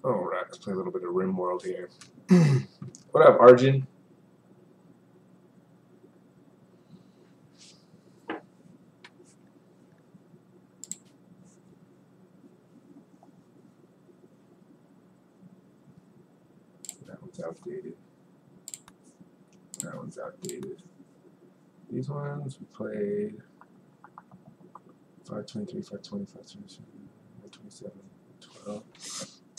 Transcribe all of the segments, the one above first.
Alright, let's play a little bit of Rim World here. What up, Arjun? That one's outdated. That one's outdated. These ones we played 523, 520, 527, 127, 12.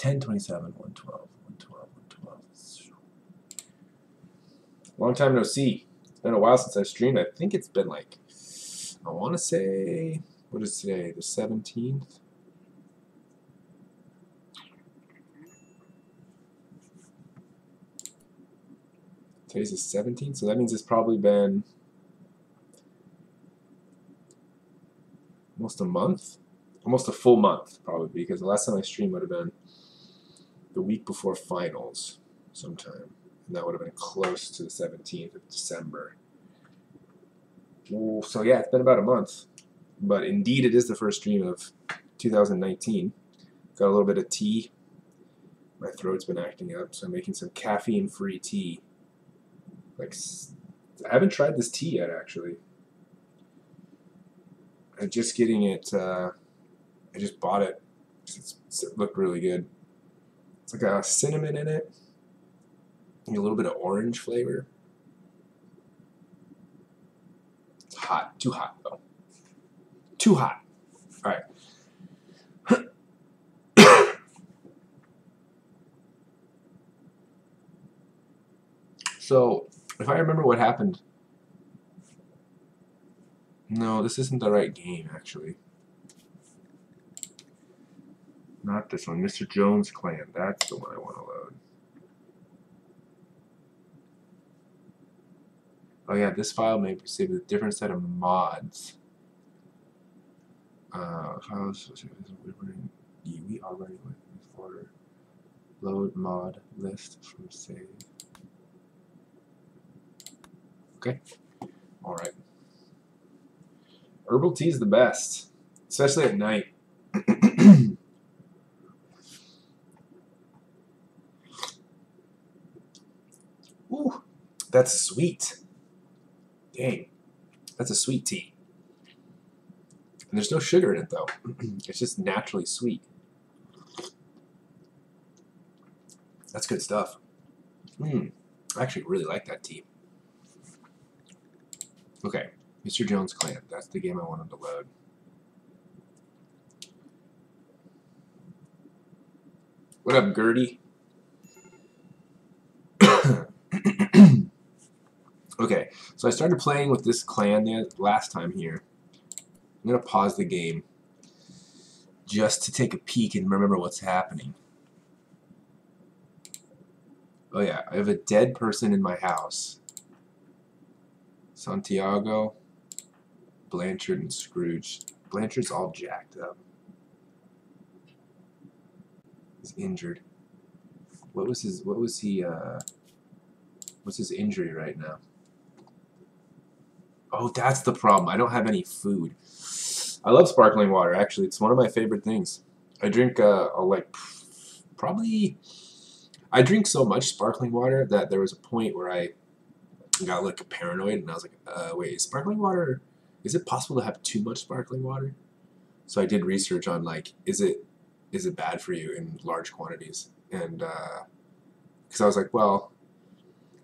1027, 112, 112, 112. Long time no see. It's been a while since I streamed. I think it's been like, I want to say, what is today? The 17th? Today's the 17th, so that means it's probably been almost a month? Almost a full month, probably, because the last time I streamed would have been the week before finals sometime. And that would have been close to the 17th of December. Well, so yeah, it's been about a month. But indeed, it is the first stream of 2019. Got a little bit of tea. My throat's been acting up, so I'm making some caffeine-free tea. Like, I haven't tried this tea yet, actually. I'm just getting it, I just bought it. It looked really good. It's like a cinnamon in it. And a little bit of orange flavor. It's hot. Too hot, though. Too hot. All right. So, if I remember what happened... No, this isn't the right game, actually. Not this one. Mr. Jones Clan. That's the one I want to load. Oh yeah, this file may be saved with a different set of mods. Files. We are running with folder. Load mod list from save. Okay. All right. Herbal tea is the best, especially at night. Ooh, that's sweet. Dang, that's a sweet tea. And there's no sugar in it, though. It's just naturally sweet. That's good stuff. I actually really like that tea. Okay, Mr. Jones Clan. That's the game I wanted to load. What up, Gertie? Okay, so I started playing with this clan last time here. I'm going to pause the game just to take a peek and remember what's happening. Oh yeah, I have a dead person in my house. Santiago, Blanchard, and Scrooge. Blanchard's all jacked up. He's injured. What's his injury right now? Oh, that's the problem. I don't have any food. I love sparkling water, actually. It's one of my favorite things. I drink, I drink so much sparkling water that there was a point where I got like paranoid and I was like, wait, sparkling water, is it possible to have too much sparkling water? So I did research on like, is it bad for you in large quantities? And, because I was like, well,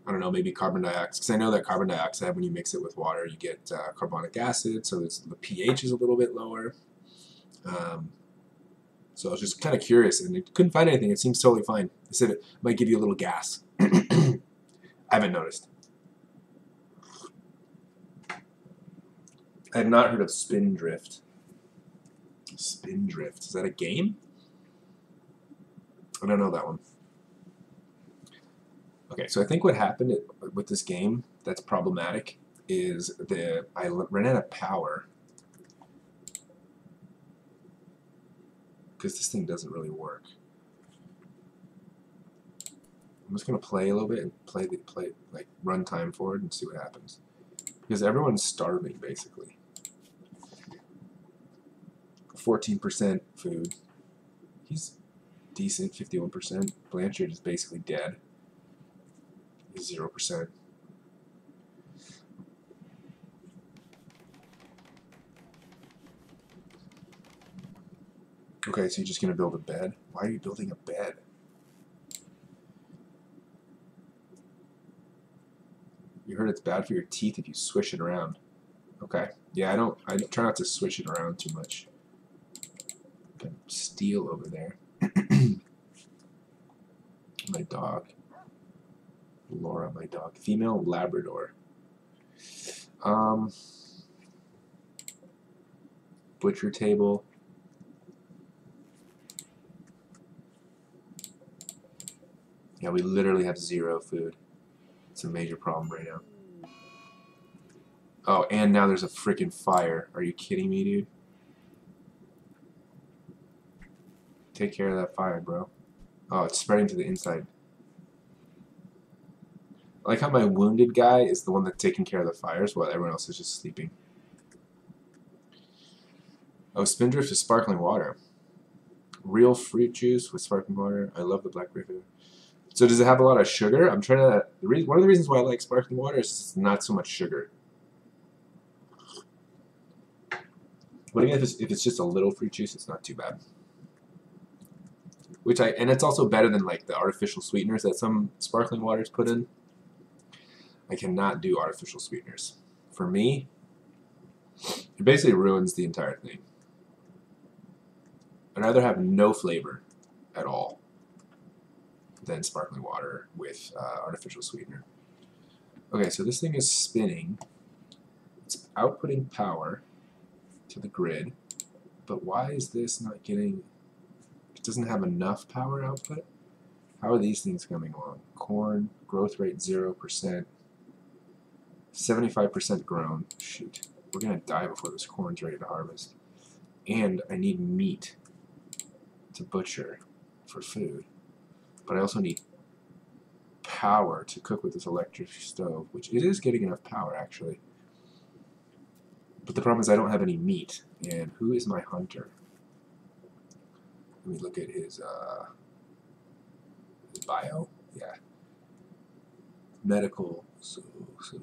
I don't know, maybe carbon dioxide, because I know that carbon dioxide, when you mix it with water, you get carbonic acid, so the pH is a little bit lower. So I was just kind of curious, and I couldn't find anything. It seems totally fine. They said it might give you a little gas. I haven't noticed. I have not heard of Spindrift. Spindrift. Is that a game? I don't know that one. Okay, so I think what happened with this game that's problematic is I ran out of power. Because this thing doesn't really work. I'm just gonna play a little bit and play like run time forward and see what happens. Because everyone's starving basically. 14% food. He's decent, 51%. Blanchard is basically dead. He's 0%. Okay, so you're just gonna build a bed? Why are you building a bed? You heard it's bad for your teeth if you swish it around. Okay. Yeah, I try not to swish it around too much. Got steel over there. My dog. Laura, my dog. Female Labrador. Butcher table. Yeah, we literally have 0 food. It's a major problem right now. Oh, and now there's a freaking fire. Are you kidding me, dude? Take care of that fire, bro. Oh, it's spreading to the inside. I like how my wounded guy is the one that's taking care of the fires while everyone else is just sleeping. Oh, Spindrift is sparkling water. Real fruit juice with sparkling water. I love the blackberry flavor. So does it have a lot of sugar? I'm trying to... One of the reasons why I like sparkling water is it's not so much sugar. But again, if it's just a little fruit juice, it's not too bad. And it's also better than like the artificial sweeteners that some sparkling waters put in. I cannot do artificial sweeteners. For me, it basically ruins the entire thing. I'd rather have no flavor at all than sparkling water with artificial sweetener. Okay, so this thing is spinning. It's outputting power to the grid, but why is this not getting... It doesn't have enough power output? How are these things coming along? Corn, growth rate 0%, 75% grown. Shoot, we're gonna die before this corn's ready to harvest. And I need meat to butcher for food. But I also need power to cook with this electric stove, which it is getting enough power actually. But the problem is I don't have any meat. And who is my hunter? Let me look at his bio. Yeah. Medical. So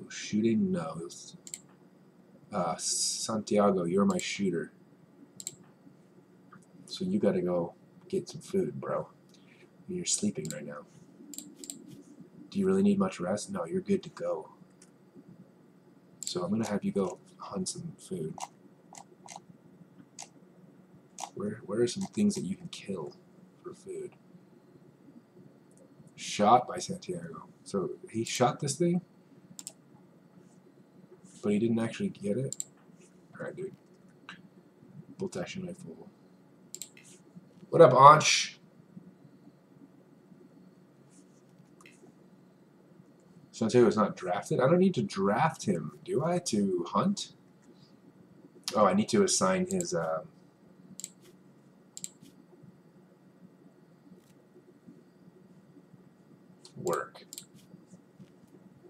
shooting, no. Santiago, you're my shooter. So you gotta go get some food, bro. You're sleeping right now. Do you really need much rest? No, you're good to go. So I'm gonna have you go hunt some food. Where are some things that you can kill for food? Shot by Santiago. So he shot this thing, but he didn't actually get it. Alright, dude. Bolt action rifle. What up, Ansh? Santiago's not drafted? I don't need to draft him, do I, to hunt? Oh, I need to assign his... work.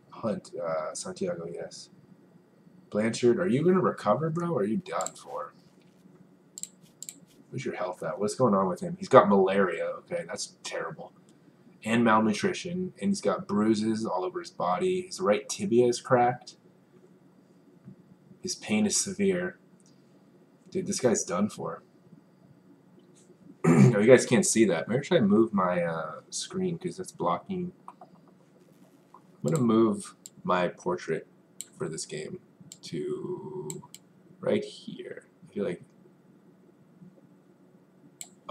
Hunt, Santiago, yes. Blanchard, are you going to recover, bro, or are you done for? Where's your health at? What's going on with him? He's got malaria, okay, that's terrible. And malnutrition, and he's got bruises all over his body. His right tibia is cracked. His pain is severe. Dude, this guy's done for. No, you guys can't see that. Maybe should I move my screen because that's blocking. I'm going to move my portrait for this game to right here. I feel like...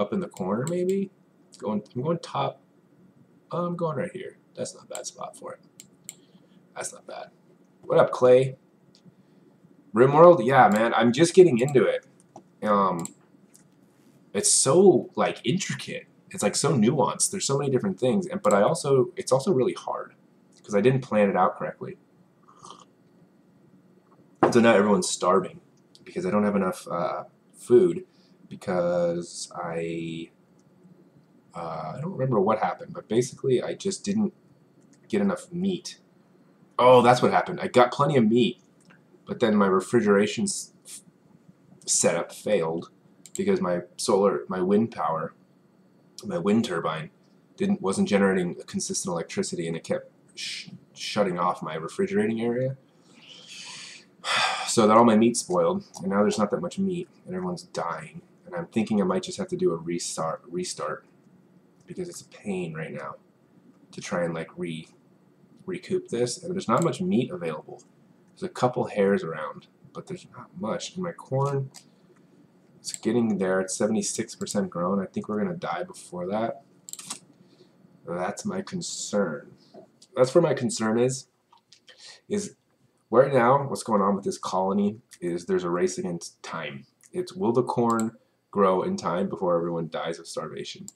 up in the corner maybe. I'm going top. I'm going right here. That's not a bad spot for it. That's not bad. What up, Clay? RimWorld? Yeah, man. I'm just getting into it. It's so like intricate. It's like so nuanced. There's so many different things, but it's also really hard because I didn't plan it out correctly. So now everyone's starving because I don't have enough food because I don't remember what happened, but basically I just didn't get enough meat. Oh, that's what happened. I got plenty of meat, but then my refrigeration setup failed because my wind power, my wind turbine wasn't generating consistent electricity, and it kept shutting off my refrigerating area. So that all my meat spoiled, and now there's not that much meat, and everyone's dying. And I'm thinking I might just have to do a restart because it's a pain right now to try and like recoup this. And there's not much meat available. There's a couple hairs around, but there's not much. And my corn, it's getting there. It's 76% grown. I think we're gonna die before that. That's my concern. That's where my concern is right now, what's going on with this colony is there's a race against time. It's will the corn grow in time before everyone dies of starvation?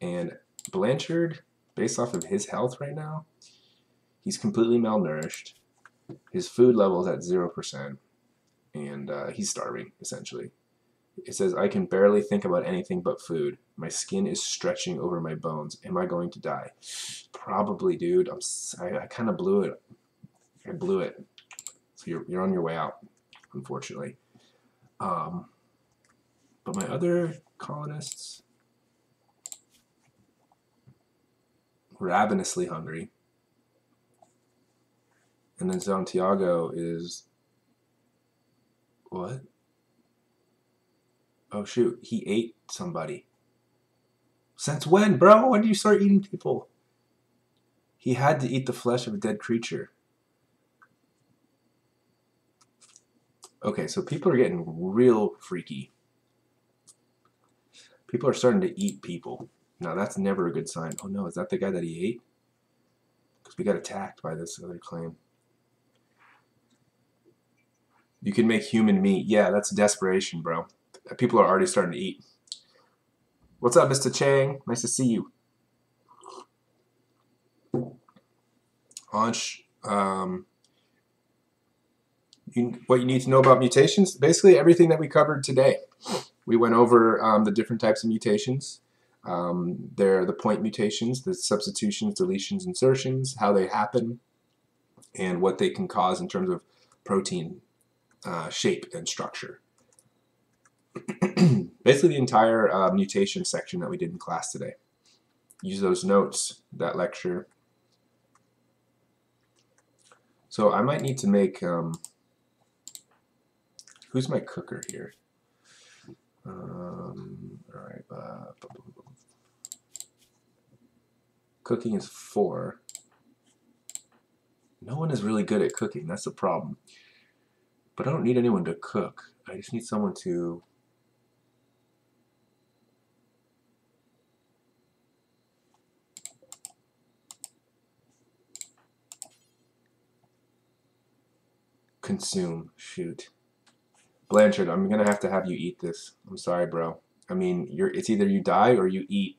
And Blanchard, based off of his health right now, he's completely malnourished. His food level is at 0%, and he's starving, essentially. It says, I can barely think about anything but food. My skin is stretching over my bones. Am I going to die? Probably, dude. I kind of blew it. I blew it. So you're on your way out, unfortunately. But my other colonists, ravenously hungry. And then Santiago is, what? Oh shoot, he ate somebody. Since when, bro? When did you start eating people? He had to eat the flesh of a dead creature. Okay, so people are getting real freaky. People are starting to eat people. Now that's never a good sign. Oh no, is that the guy that he ate? Because we got attacked by this other clan. You can make human meat. Yeah, that's desperation, bro. People are already starting to eat. What's up, Mr. Chang? Nice to see you. Ansh, what you need to know about mutations? Basically everything that we covered today. We went over the different types of mutations. They're the point mutations, the substitutions, deletions, insertions, how they happen, and what they can cause in terms of protein shape and structure. Basically the entire mutation section that we did in class today. Use those notes, that lecture. So I might need to make, who's my cooker here? Alright, cooking is 4. No one is really good at cooking, that's the problem. But I don't need anyone to cook. I just need someone to consume. Shoot. Blanchard, I'm gonna have to have you eat this. I'm sorry, bro. I mean, it's either you die or you eat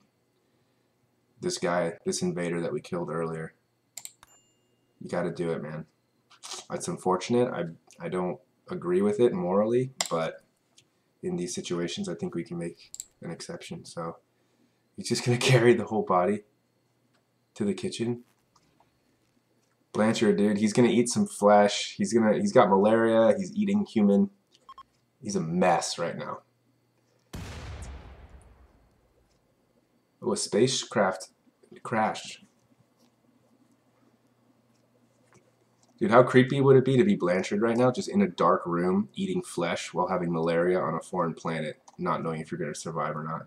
this guy, this invader that we killed earlier. You gotta do it, man. It's unfortunate. I don't agree with it morally, but in these situations, I think we can make an exception. So he's just gonna carry the whole body to the kitchen. Blanchard, dude, he's gonna eat some flesh. He's got malaria. He's eating human. He's a mess right now. Oh, a spacecraft crashed. Dude, how creepy would it be to be Blanchard right now, just in a dark room, eating flesh while having malaria on a foreign planet, not knowing if you're going to survive or not.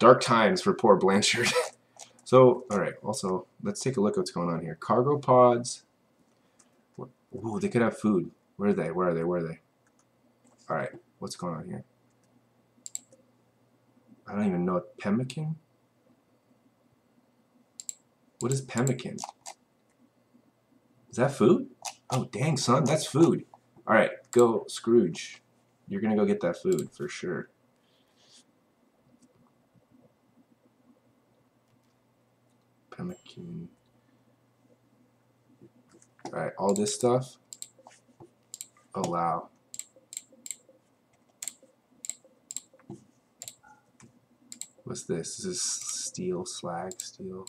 Dark times for poor Blanchard. So, alright, also, let's take a look at what's going on here. Cargo pods. Ooh, they could have food. Where are they? Where are they? Where are they? Alright, what's going on here? I don't even know what pemmican. What is pemmican? Is that food? Oh dang, son, that's food. All right, go Scrooge. You're gonna go get that food for sure. Pemmican. All right, all this stuff. Allow. What's this? This is steel, slag, steel.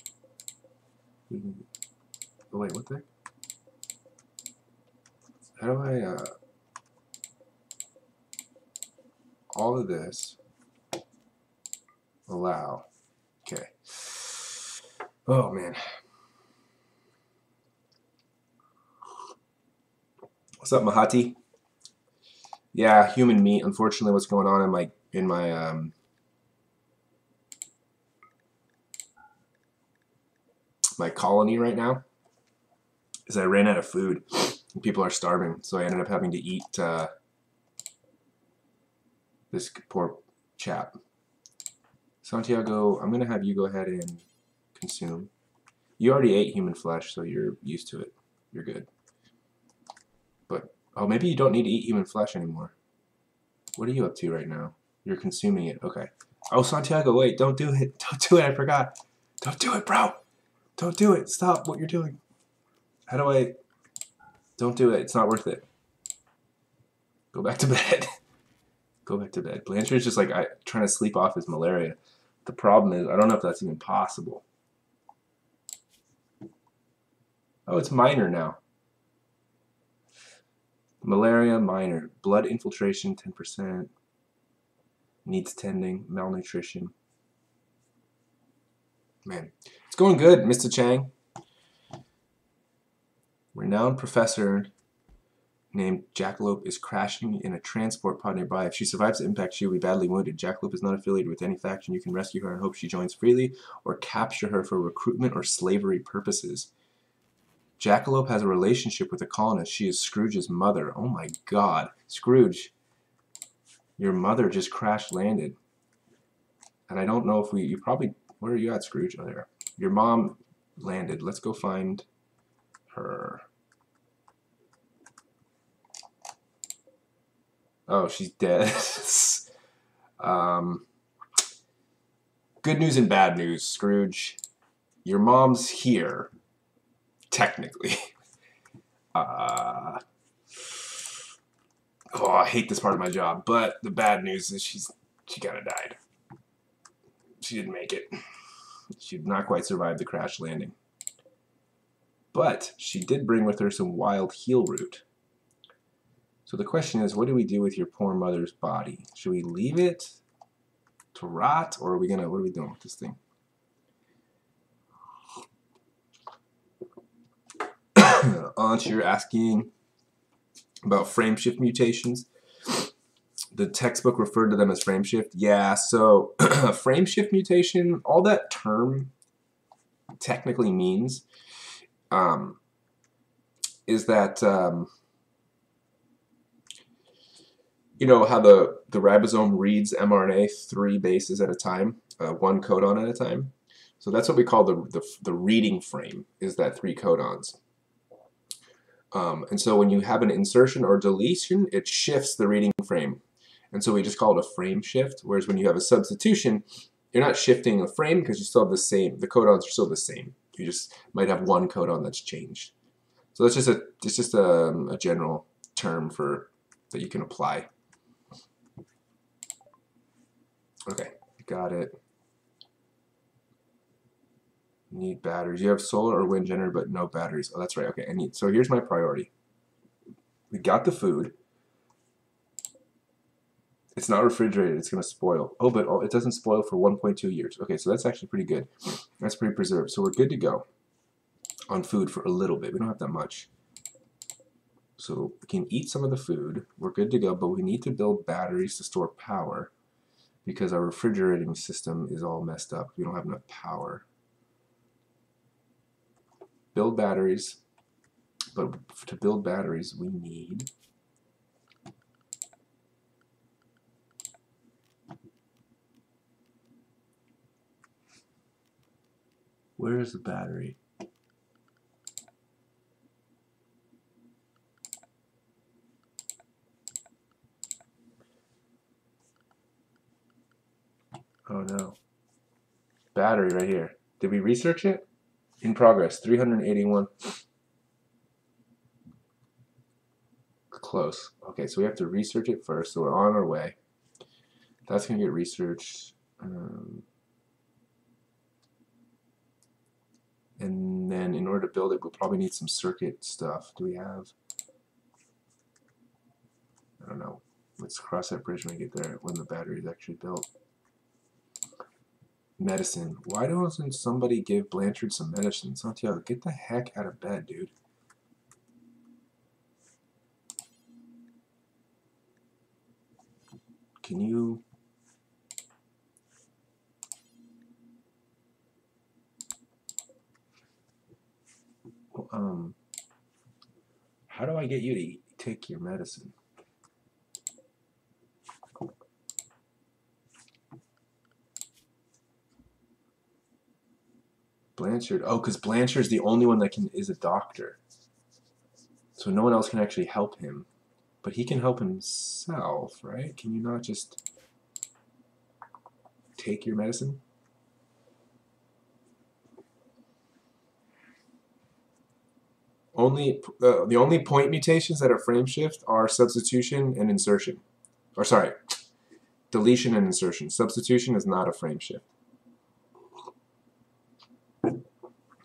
Oh wait, what the heck? How do I, all of this, allow. Okay. Oh man. What's up, Mahati? Yeah, human meat. Unfortunately, what's going on in my colony right now is I ran out of food and people are starving, so I ended up having to eat this poor chap. Santiago, I'm gonna have you go ahead and consume. You already ate human flesh, so you're used to it. You're good. But oh, maybe you don't need to eat human flesh anymore. What are you up to right now? You're consuming it. Okay. Oh, Santiago, wait, don't do it. Don't do it. I forgot. Don't do it, bro. Don't do it. Stop what you're doing. How do I... Don't do it. It's not worth it. Go back to bed. Go back to bed. Blanchard's just like trying to sleep off his malaria. The problem is, I don't know if that's even possible. Oh, it's minor now. Malaria, minor. Blood infiltration, 10%. Needs tending. Malnutrition. Man, it's going good, Mr. Chang. Renowned professor named Jackalope is crashing in a transport pod nearby. If she survives the impact, she will be badly wounded. Jackalope is not affiliated with any faction. You can rescue her and hope she joins freely, or capture her for recruitment or slavery purposes. Jackalope has a relationship with a colonist. She is Scrooge's mother. Oh my god. Scrooge, your mother just crash landed. And I don't know if you probably... Where are you at, Scrooge? Oh, there. Your mom landed. Let's go find her. Oh, she's dead. Good news and bad news, Scrooge. Your mom's here, technically. Oh, I hate this part of my job, but the bad news is she kind of died. She didn't make it. She did not quite survive the crash landing. But she did bring with her some wild heel root. So the question is, what do we do with your poor mother's body? Should we leave it to rot, or what are we doing with this thing? Aunt, you're asking about frameshift mutations. The textbook referred to them as frameshift. Yeah, so frameshift mutation, all that term technically means is that you know how the ribosome reads mRNA 3 bases at a time, 1 codon at a time. So that's what we call the reading frame, is that 3 codons. And so when you have an insertion or deletion, it shifts the reading frame. And so we just call it a frame shift, whereas when you have a substitution, you're not shifting a frame because you still have the same, the codons are still the same. You just might have 1 codon that's changed. So that's just a general term for that you can apply. Okay, got it. Need batteries. You have solar or wind generator, but no batteries. Oh, that's right. Okay, so here's my priority. We got the food. It's not refrigerated. It's going to spoil. Oh, but it doesn't spoil for 1.2 years. Okay, so that's actually pretty good. That's pretty preserved. So we're good to go on food for a little bit. We don't have that much. So we can eat some of the food. We're good to go, but we need to build batteries to store power because our refrigerating system is all messed up. We don't have enough power. Build batteries, but to build batteries we need Where is the battery? Oh no. Battery right here. Did we research it? In progress, 381. Close. Okay, so we have to research it first, so we're on our way. That's going to get researched. And then in order to build it, we'll probably need some circuit stuff. Do we have? I don't know. Let's cross that bridge when we get there, when the battery is actually built. Medicine. Why doesn't somebody give Blanchard some medicine? Santiago, get the heck out of bed, dude. Can you... how do I get you to take your medicine? Blanchard. Oh, because Blanchard's the only one that is a doctor. So no one else can actually help him. But he can help himself, right? Can you not just take your medicine? The only point mutations that are frameshift are substitution and insertion. Or sorry, deletion and insertion. Substitution is not a frameshift.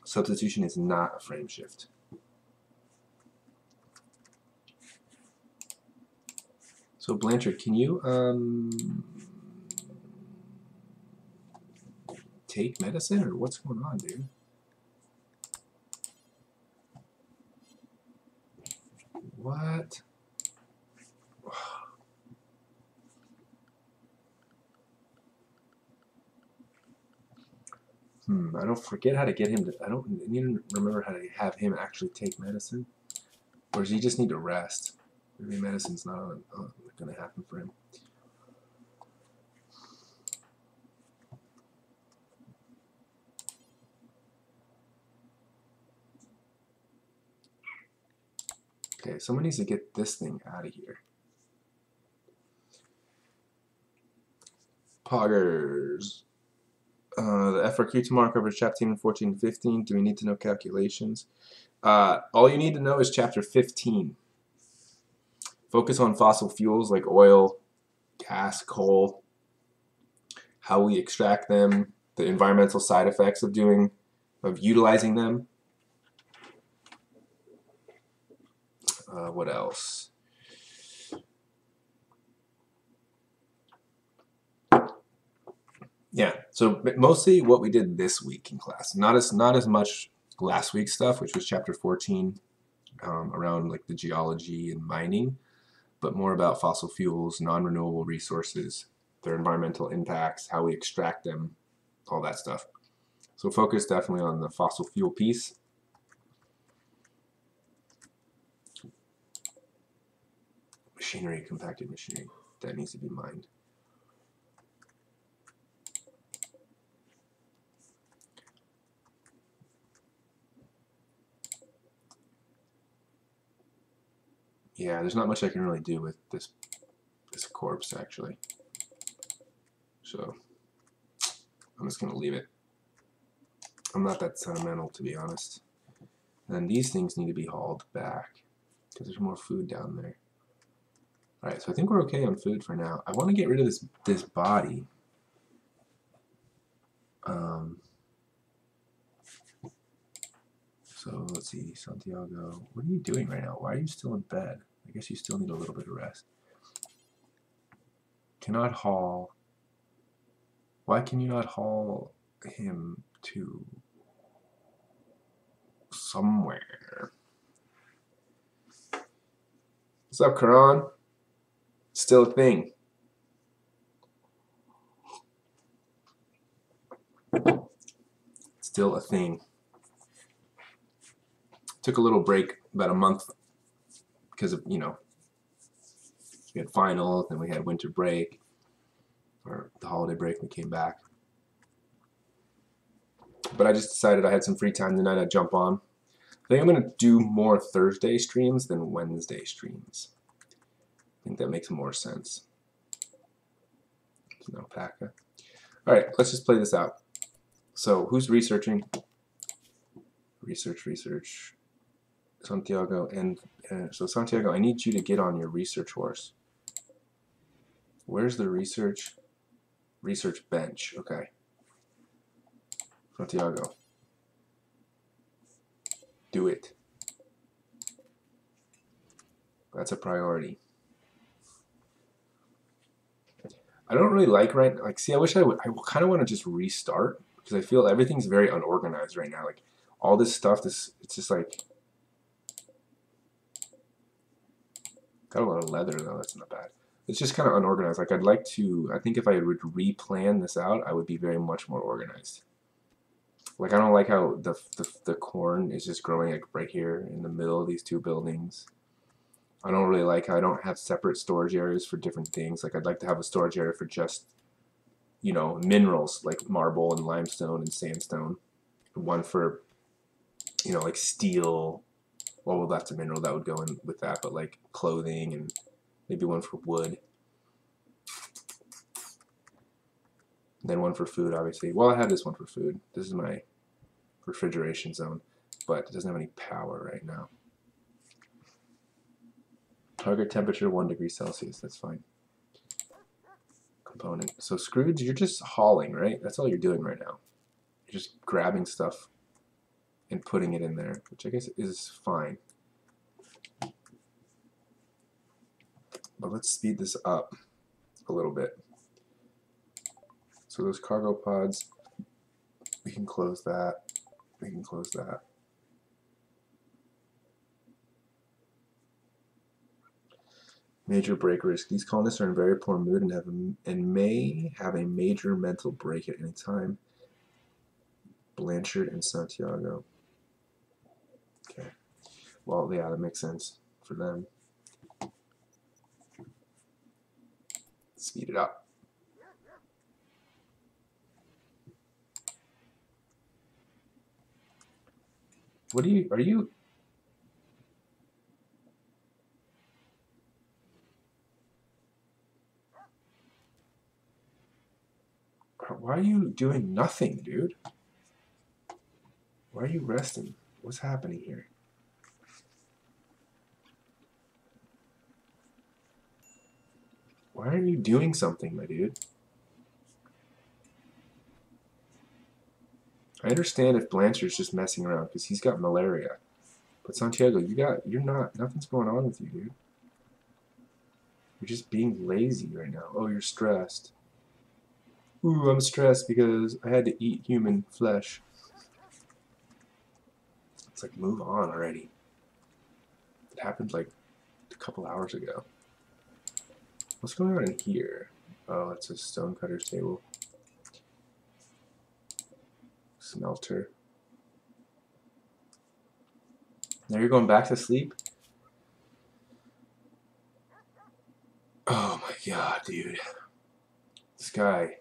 Substitution is not a frameshift. So Blanchard, can you take medicine, or what's going on, dude? What? I don't forget how to get him to. I don't even remember how to have him actually take medicine. Or does he just need to rest? Maybe medicine's not going to happen for him. Okay, someone needs to get this thing out of here. Poggers. The FRQ tomorrow covers chapter 10, 14, and 15. Do we need to know calculations? All you need to know is chapter 15. Focus on fossil fuels like oil, gas, coal, how we extract them, the environmental side effects of utilizing them. What else? Yeah, so mostly what we did this week in class, not as much last week's stuff, which was chapter 14, around like the geology and mining, but more about fossil fuels, non-renewable resources, their environmental impacts, how we extract them, all that stuff. So focus definitely on the fossil fuel piece. Machinery, compacted machinery, that needs to be mined. Yeah, there's not much I can really do with this corpse, actually. So I'm just going to leave it. I'm not that sentimental, to be honest. And then these things need to be hauled back because there's more food down there. All right, so I think we're okay on food for now. I want to get rid of this body. So let's see, Santiago, what are you doing right now? Why are you still in bed? I guess you still need a little bit of rest. Cannot haul. Why can you not haul him to somewhere? What's up, Karan? Still a thing. Still a thing. Took a little break, about a month, because of, we had finals, then we had winter break, or the holiday break, we came back. But I just decided I had some free time tonight. I'd jump on. I think I'm going to do more Thursday streams than Wednesday streams. I think that makes more sense. It's an alpaca. All right, let's just play this out. So who's researching? Research. Santiago, and so Santiago, I need you to get on your research horse. Where's the research bench? Okay. Santiago. Do it. That's a priority. I don't really like see, I wish I kind of want to just restart because I feel everything's very unorganized right now. Like all this stuff, it's just like got a lot of leather though. That's not bad. It's just kind of unorganized. Like I'd like to. I think if I would replan this out, I would be very much more organized. Like I don't like how the corn is just growing like right here in the middle of these two buildings. I don't really like how I don't have separate storage areas for different things. Like I'd like to have a storage area for just, you know, minerals like marble and limestone and sandstone. One for, you know, like steel. Well, that's a mineral that would go in with that, but like clothing, and maybe one for wood. And then one for food, obviously. Well, I have this one for food. This is my refrigeration zone, but it doesn't have any power right now. Target temperature 1 degree Celsius. That's fine. Component. So Scrooge, you're just hauling, right? That's all you're doing right now. You're just grabbing stuff and putting it in there, which I guess is fine. But let's speed this up a little bit. So those cargo pods, we can close that. We can close that. Major break risk. These colonists are in very poor mood and may have a major mental break at any time. Blanchard and Santiago. Okay. Well, yeah, that makes sense for them. Speed it up. What are you? Why are you doing nothing, dude? Why are you resting? What's happening here? Why aren't you doing something, my dude? I understand if Blanchard's just messing around because he's got malaria. But Santiago, nothing's going on with you, dude. You're just being lazy right now. Oh, you're stressed. Ooh, I'm stressed because I had to eat human flesh. It's like, move on already. It happened like a couple hours ago. What's going on in here? Oh, it's a stonecutter's table. Smelter. Now you're going back to sleep? Oh my god, dude. This guy.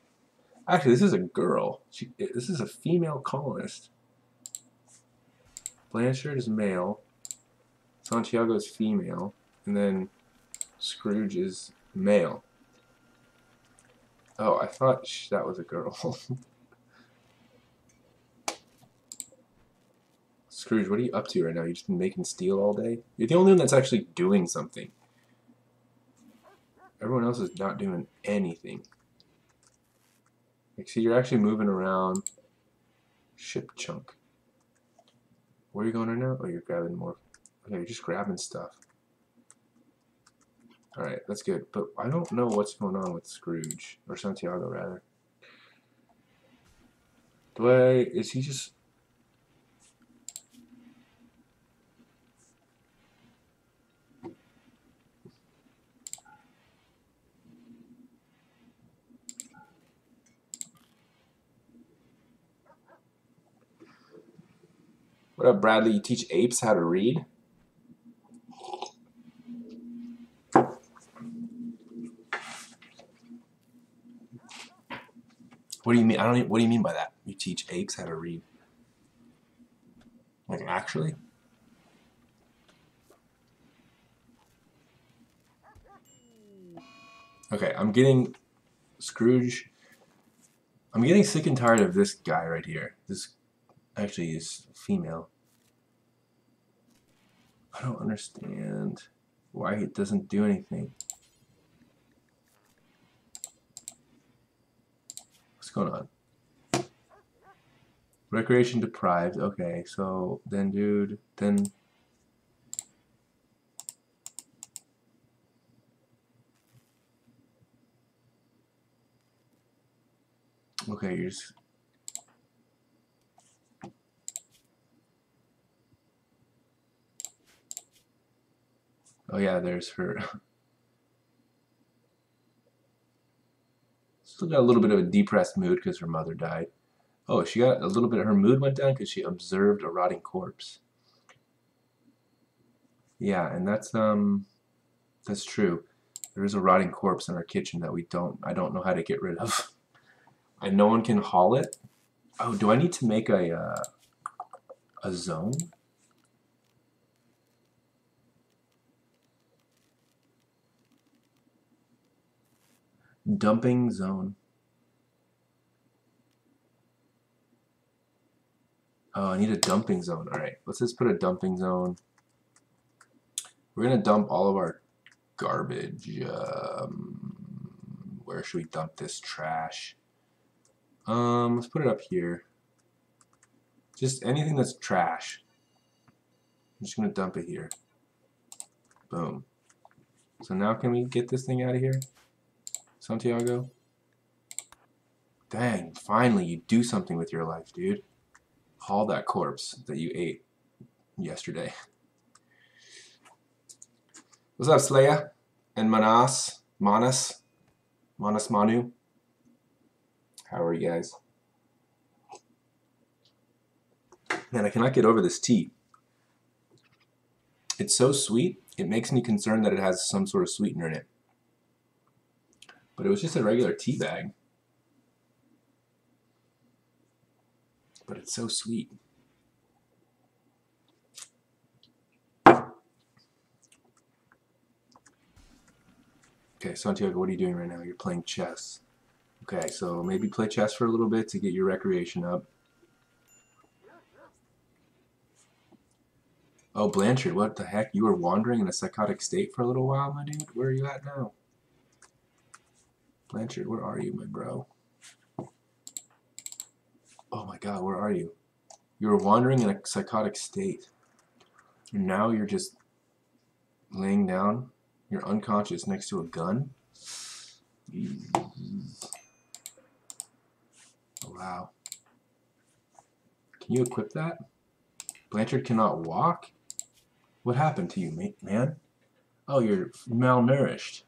Actually, this is a girl. This is a female colonist. Blanchard is male. Santiago is female. And then Scrooge is male. Oh, I thought that was a girl. Scrooge, what are you up to right now? You just been making steel all day? You're the only one that's actually doing something. Everyone else is not doing anything. Like, see, you're actually moving around. Ship chunk. Where are you going right now? Oh, you're grabbing more. Okay, you're just grabbing stuff. Alright, that's good. But I don't know what's going on with Scrooge. Or Santiago, rather. Is he just... What up, Bradley? You teach apes how to read? What do you mean? What do you mean by that? You teach apes how to read? Like, actually? Okay, I'm getting Scrooge. I'm getting sick and tired of this guy right here. This actually is female. I don't understand why he doesn't do anything. What's going on? Recreation deprived. Okay, so then, dude, then. Okay, you're just. Oh, yeah, there's her. Still got a little bit of a depressed mood because her mother died. Oh, she got a little bit, her mood went down because she observed a rotting corpse. Yeah, and that's true. There is a rotting corpse in our kitchen that I don't know how to get rid of. And no one can haul it. Oh, do I need to make a zone? Dumping zone. Oh, I need a dumping zone. All right, let's just put a dumping zone. We're gonna dump all of our garbage. Where should we dump this trash? Let's put it up here. Just anything that's trash. I'm just gonna dump it here. Boom. So now can we get this thing out of here, Santiago? Dang, finally you do something with your life, dude. Haul that corpse that you ate yesterday. What's up, Slaya? And Manas Manu? How are you guys? Man, I cannot get over this tea. It's so sweet, it makes me concerned that it has some sort of sweetener in it. But it was just a regular tea bag. But it's so sweet. Okay, Santiago, what are you doing right now? You're playing chess. Okay, so maybe play chess for a little bit to get your recreation up. Oh, Blanchard, what the heck? You were wandering in a psychotic state for a little while, my dude? Where are you at now? Blanchard, where are you, my bro? Oh my god, where are you? You were wandering in a psychotic state. And now you're just laying down. You're unconscious next to a gun. Oh, wow. Can you equip that? Blanchard cannot walk? What happened to you, man? Oh, you're malnourished.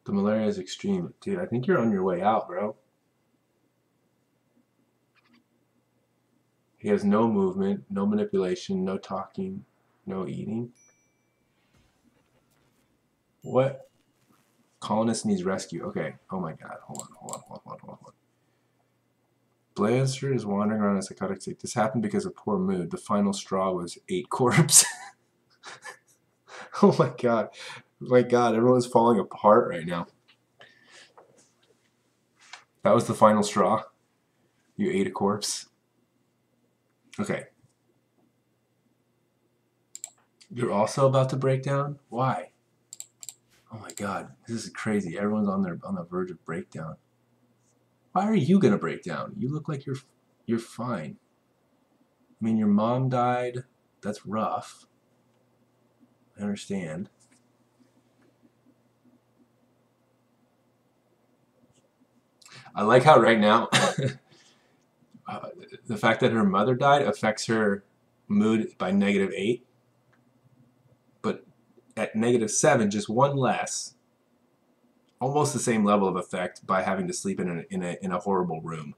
The malaria is extreme. Dude, I think you're on your way out, bro. He has no movement, no manipulation, no talking, no eating. What? Colonist needs rescue. Okay. Oh my god. Hold on. Blanchard is wandering around in a psychotic state. This happened because of poor mood. The final straw was 8 corpse. Oh my god. My god, everyone's falling apart right now. That was the final straw. You ate a corpse. Okay. You're also about to break down? Why? Oh my god, this is crazy. Everyone's on the verge of breakdown. Why are you gonna break down? You look like you're fine. I mean, your mom died. That's rough. I understand. I like how right now the fact that her mother died affects her mood by -8, but at -7, just one less, almost the same level of effect by having to sleep in a horrible room,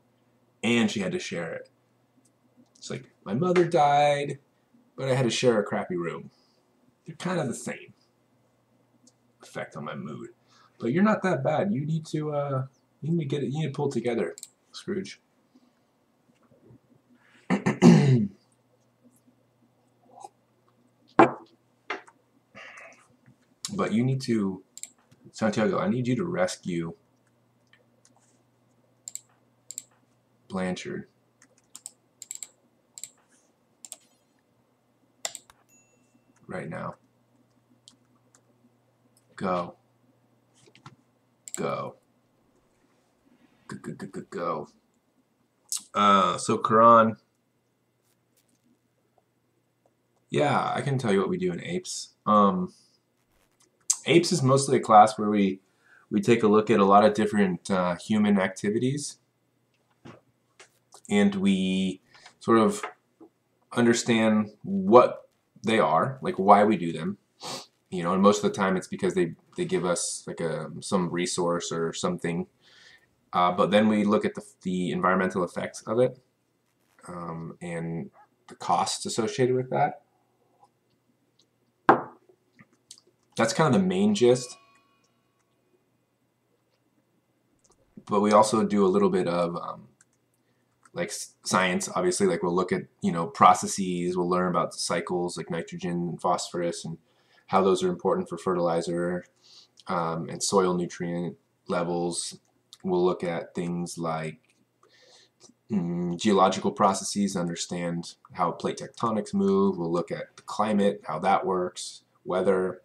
and she had to share it. It's like, my mother died, but I had to share a crappy room. They're kind of the same effect on my mood. But you're not that bad. You need to get it. You need to pull it together, Scrooge. But you need to, Santiago, I need you to rescue Blanchard. Right now. Go. Go. Go. So Quran. Yeah, I can tell you what we do in Apes. Apes is mostly a class where we take a look at a lot of different human activities, and we sort of understand what they are, like why we do them. You know, and most of the time it's because they give us like some resource or something. But then we look at the environmental effects of it, and the costs associated with that. That's kind of the main gist. But we also do a little bit of like science, obviously. Like we'll look at, you know, processes. We'll learn about the cycles like nitrogen and phosphorus and how those are important for fertilizer, and soil nutrient levels. We'll look at things like geological processes, understand how plate tectonics move. We'll look at the climate, how that works, weather.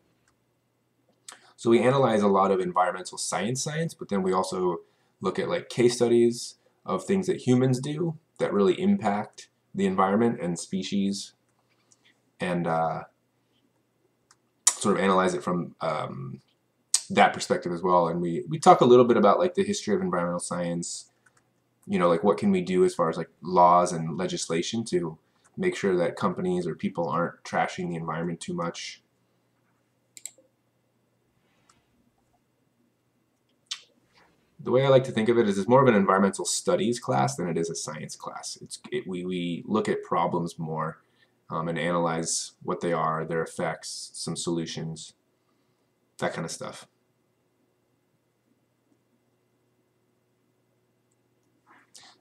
So we analyze a lot of environmental science, but then we also look at like case studies of things that humans do that really impact the environment and species, and sort of analyze it from that perspective as well. And we talk a little bit about like the history of environmental science, you know, like what can we do as far as like laws and legislation to make sure that companies or people aren't trashing the environment too much. The way I like to think of it is it's more of an environmental studies class than it is a science class. We look at problems more, and analyze what they are, their effects, some solutions, that kind of stuff.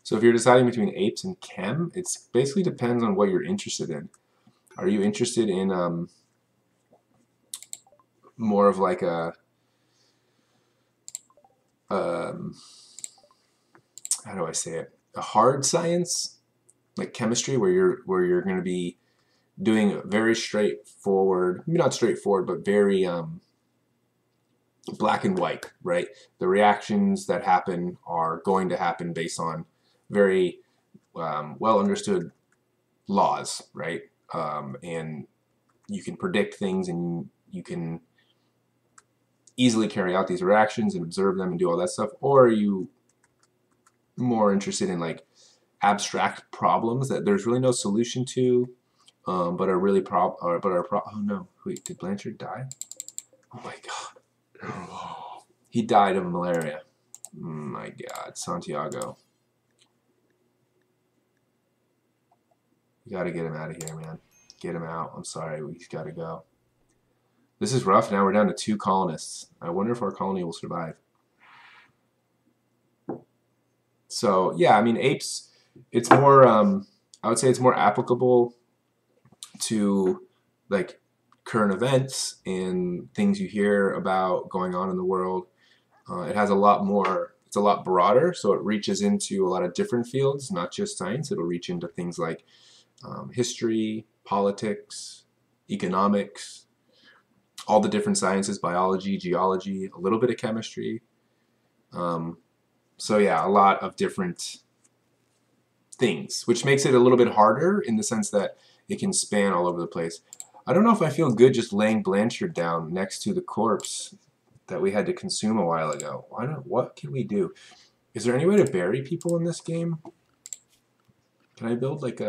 So if you're deciding between apes and chem, it basically depends on what you're interested in. Are you interested in more of like a how do I say it? A hard science, like chemistry, where you're going to be doing very straightforward, maybe not straightforward, but very black and white, right? The reactions that happen are going to happen based on very well understood laws, right? And you can predict things, and you can easily carry out these reactions and observe them and do all that stuff. Or are you more interested in like abstract problems that there's really no solution to, but are really oh no, wait, did Blanchard die? Oh my god. He died of malaria. My god, Santiago. You gotta get him out of here, man. Get him out. I'm sorry, he's gotta go. This is rough. Now we're down to 2 colonists. I wonder if our colony will survive. So yeah, I mean, apes, it's more, I would say it's more applicable to like current events and things you hear about going on in the world. It has a lot more, it's a lot broader, so it reaches into a lot of different fields, not just science. It'll reach into things like history, politics, economics, all the different sciences, biology, geology, a little bit of chemistry. So yeah, a lot of different things, which makes it a little bit harder in the sense that it can span all over the place. I don't know if I feel good just laying Blanchard down next to the corpse that we had to consume a while ago. What can we do? Is there any way to bury people in this game? Can I build like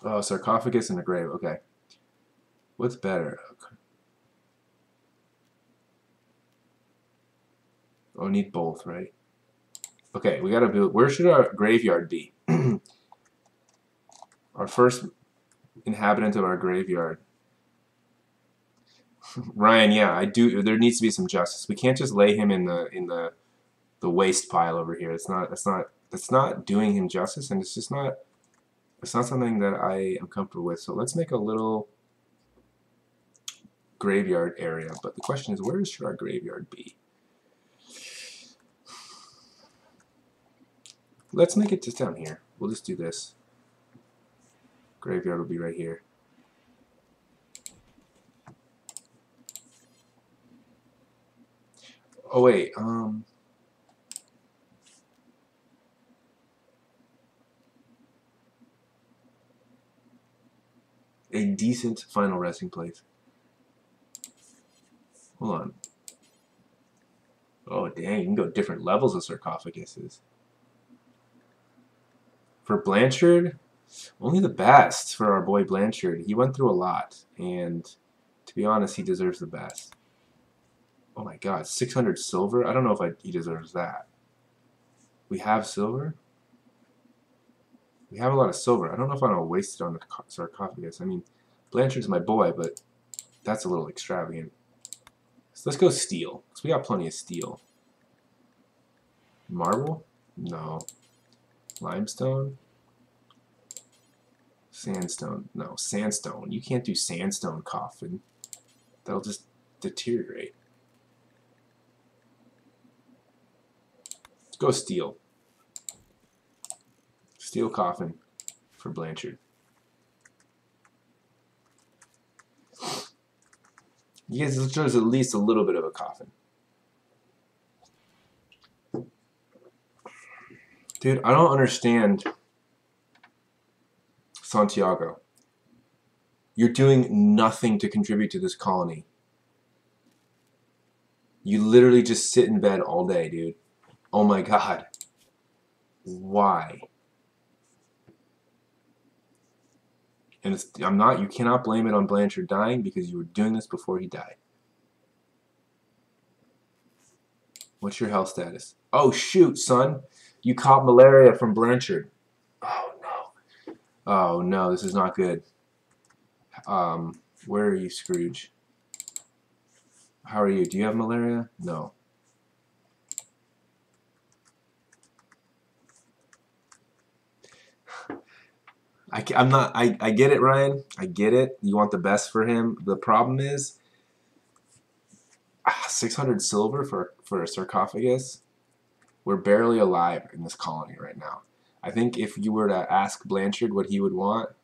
oh, sarcophagus and a grave, okay. What's better? Okay. Oh, I need both, right? Okay, we gotta build. Where should our graveyard be? Our first inhabitant of our graveyard. Ryan, yeah, I do. There needs to be some justice. We can't just lay him in the waste pile over here. That's not doing him justice, and it's not something that I am comfortable with. So let's make a little graveyard area. But the question is, where should our graveyard be? Let's make it just down here. We'll just do this. Graveyard will be right here. Oh wait, a decent final resting place. Hold on. Oh dang, you can go different levels of sarcophaguses. For Blanchard, only the best for our boy Blanchard. He went through a lot, and to be honest, he deserves the best. Oh my god, 600 silver? I don't know if he deserves that. We have silver? We have a lot of silver. I don't know if I want to waste it on the sarcophagus. I mean, Blanchard's my boy, but that's a little extravagant. So let's go steel, because we got plenty of steel. Marble? No. Limestone? Sandstone? No, sandstone. You can't do sandstone coffin. That'll just deteriorate. Let's go steel. Steel coffin for Blanchard. You guys deserve at least a little bit of a coffin. Dude, I don't understand Santiago. You're doing nothing to contribute to this colony. You literally just sit in bed all day, dude. Oh my god. Why? And you cannot blame it on Blanchard dying because you were doing this before he died. What's your health status? Oh shoot, son. You caught malaria from Blanchard. Oh no. Oh no, this is not good. Where are you, Scrooge? How are you? Do you have malaria? No. I get it, Ryan. I get it. You want the best for him. The problem is 600 silver for a sarcophagus. We're barely alive in this colony right now. I think if you were to ask Blanchard what he would want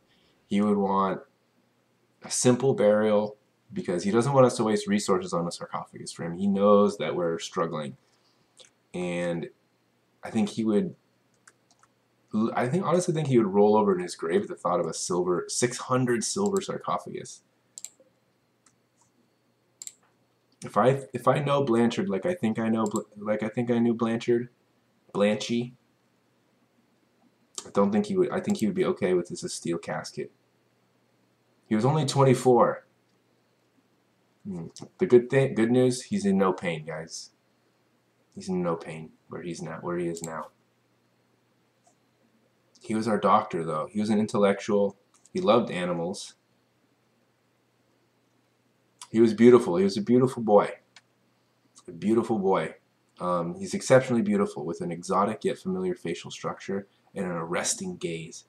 a simple burial because he doesn't want us to waste resources on a sarcophagus for him. He knows that we're struggling. And I think he would honestly think he would roll over in his grave at the thought of a 600 silver sarcophagus. If I know Blanchard like I think I knew Blanchard, Blanchy, I think he would be okay with this a steel casket. He was only 24. The good news, he's in no pain, guys. He's in no pain where he is now. He was our doctor, though. He was an intellectual. He loved animals. He was beautiful. He was a beautiful boy. A beautiful boy. He's exceptionally beautiful with an exotic yet familiar facial structure and an arresting gaze.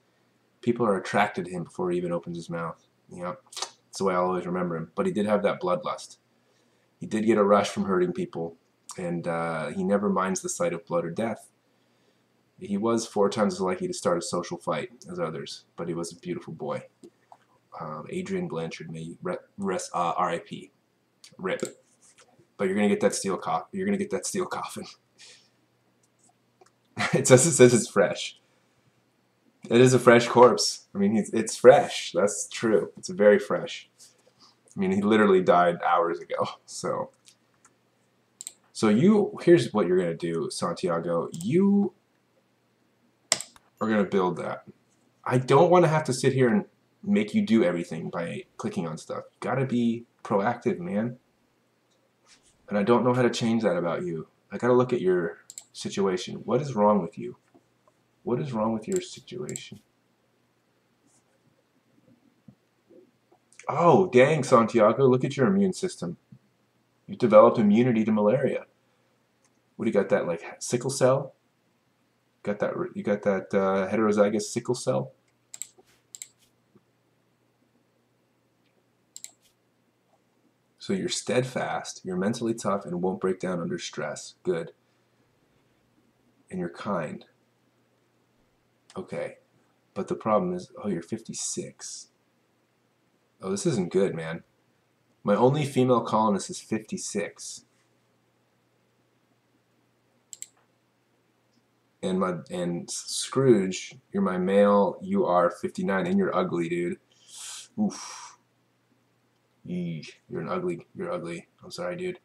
People are attracted to him before he even opens his mouth. You know, that's the way I'll always remember him. But he did have that bloodlust. He did get a rush from hurting people, and he never minds the sight of blood or death. He was 4 times as likely to start a social fight as others, but he was a beautiful boy. Adrian Blanchard, may rest R.I.P. Rip. But you're gonna get that steel coffin. You're gonna get that steel coffin. It says it's fresh. It is a fresh corpse. I mean, it's fresh. That's true. It's very fresh. I mean, he literally died hours ago. So here's what you're gonna do, Santiago. You are gonna build that. I don't want to have to sit here make you do everything by clicking on stuff. You gotta be proactive, man. And I don't know how to change that about you. I gotta look at your situation. What is wrong with you? What is wrong with your situation? Oh, dang, Santiago, look at your immune system. You've developed immunity to malaria. What do you got, that like sickle cell? You got that heterozygous sickle cell? So you're steadfast, you're mentally tough, and won't break down under stress. Good. And you're kind. Okay. But the problem is, oh, you're 56. Oh, this isn't good, man. My only female colonist is 56. And Scrooge, you're my male, you are 59, and you're ugly, dude. Oof. Eesh. You're ugly. I'm sorry, dude.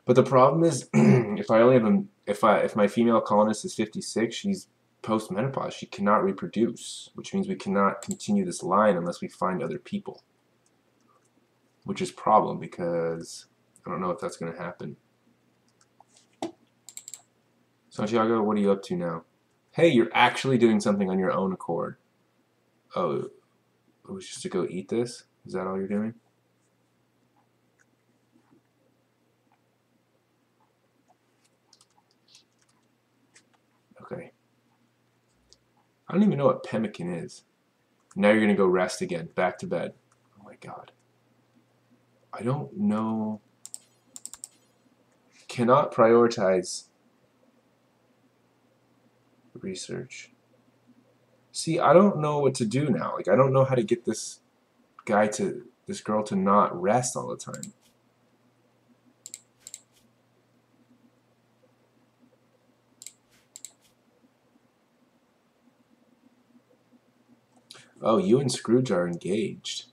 But the problem is, if my female colonist is 56, she's post-menopause. She cannot reproduce, which means we cannot continue this line unless we find other people. Which is a problem because I don't know if that's going to happen. Santiago, what are you up to now? Hey, you're actually doing something on your own accord. Oh, it was just to go eat this? Is that all you're doing? Okay. I don't even know what pemmican is. Now you're going to go rest again. Back to bed. Oh my god. I don't know. Cannot prioritize research. See, I don't know what to do now. Like, I don't know how to get this girl to not rest all the time. Oh, you and Scrooge are engaged.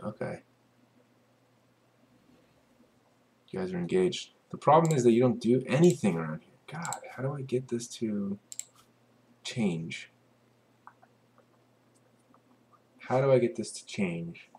Okay. You guys are engaged. The problem is that you don't do anything around here. God, how do I get this to change? How do I get this to change?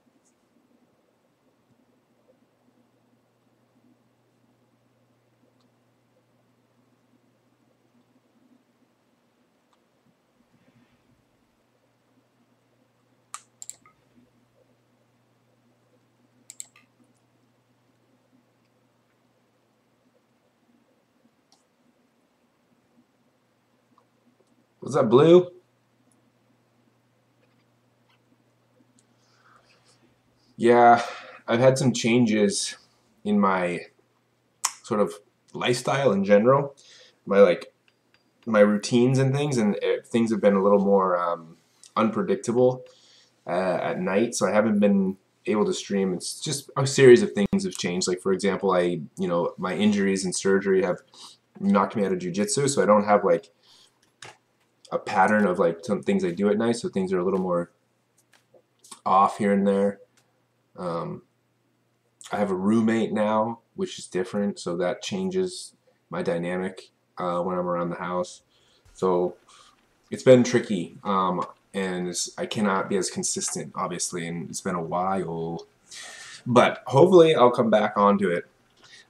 Was that blue? Yeah, I've had some changes in my sort of lifestyle in general. My routines and things, and things have been a little more unpredictable at night, so I haven't been able to stream. It's just a series of things have changed. Like, for example, my injuries and surgery have knocked me out of jiu-jitsu, so I don't have like a pattern of like some things I do at night, so things are a little more off here and there. I have a roommate now, which is different, so that changes my dynamic when I'm around the house. So it's been tricky, and I cannot be as consistent, obviously, and it's been a while. But hopefully I'll come back onto it.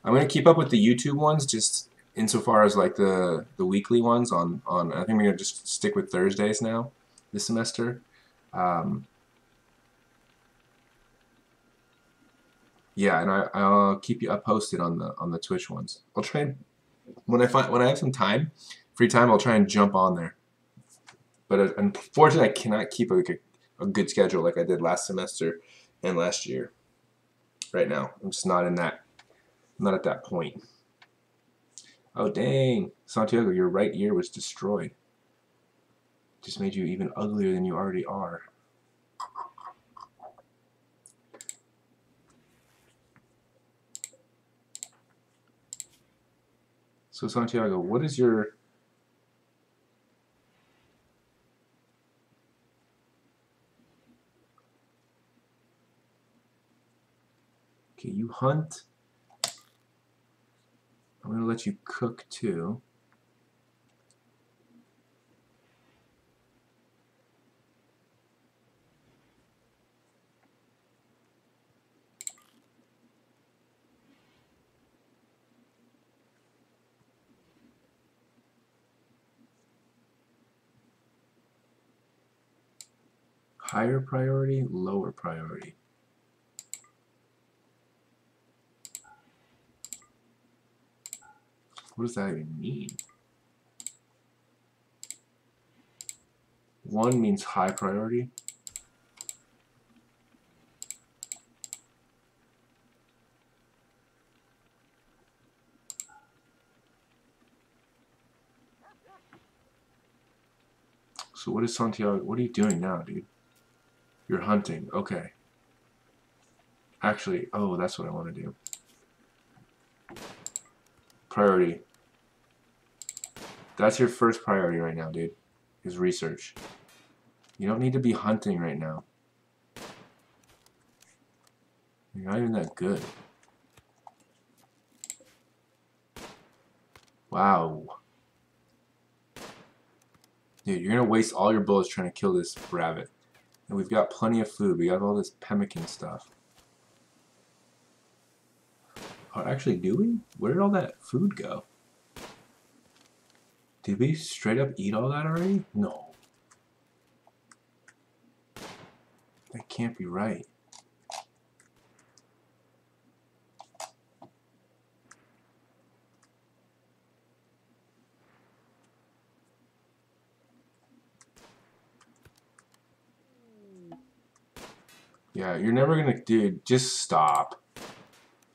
I'm going to keep up with the YouTube ones, just insofar as like the weekly ones on I think we're going to just stick with Thursdays now this semester. Yeah, and I'll keep you posted on the Twitch ones. I'll try and when I have some free time, I'll try and jump on there. But unfortunately, I cannot keep a good schedule like I did last semester and last year. Right now, I'm just not at that point. Oh dang, Santiago, your right ear was destroyed. Just made you even uglier than you already are. So Santiago, what is your... Okay, you hunt. I'm going to let you cook too. Higher priority, lower priority. What does that even mean? 1 means high priority. So what is Santiago? What are you doing now, dude? You're hunting. Okay. Actually, oh, that's what I want to do. Priority. That's your first priority right now, dude. Is research. You don't need to be hunting right now. You're not even that good. Wow. Dude, you're gonna waste all your bullets trying to kill this rabbit. And we've got plenty of food. We got all this pemmican stuff. Oh, actually, do we? Where did all that food go? Did we straight up eat all that already? No. That can't be right. Yeah, you're never gonna, dude, just stop.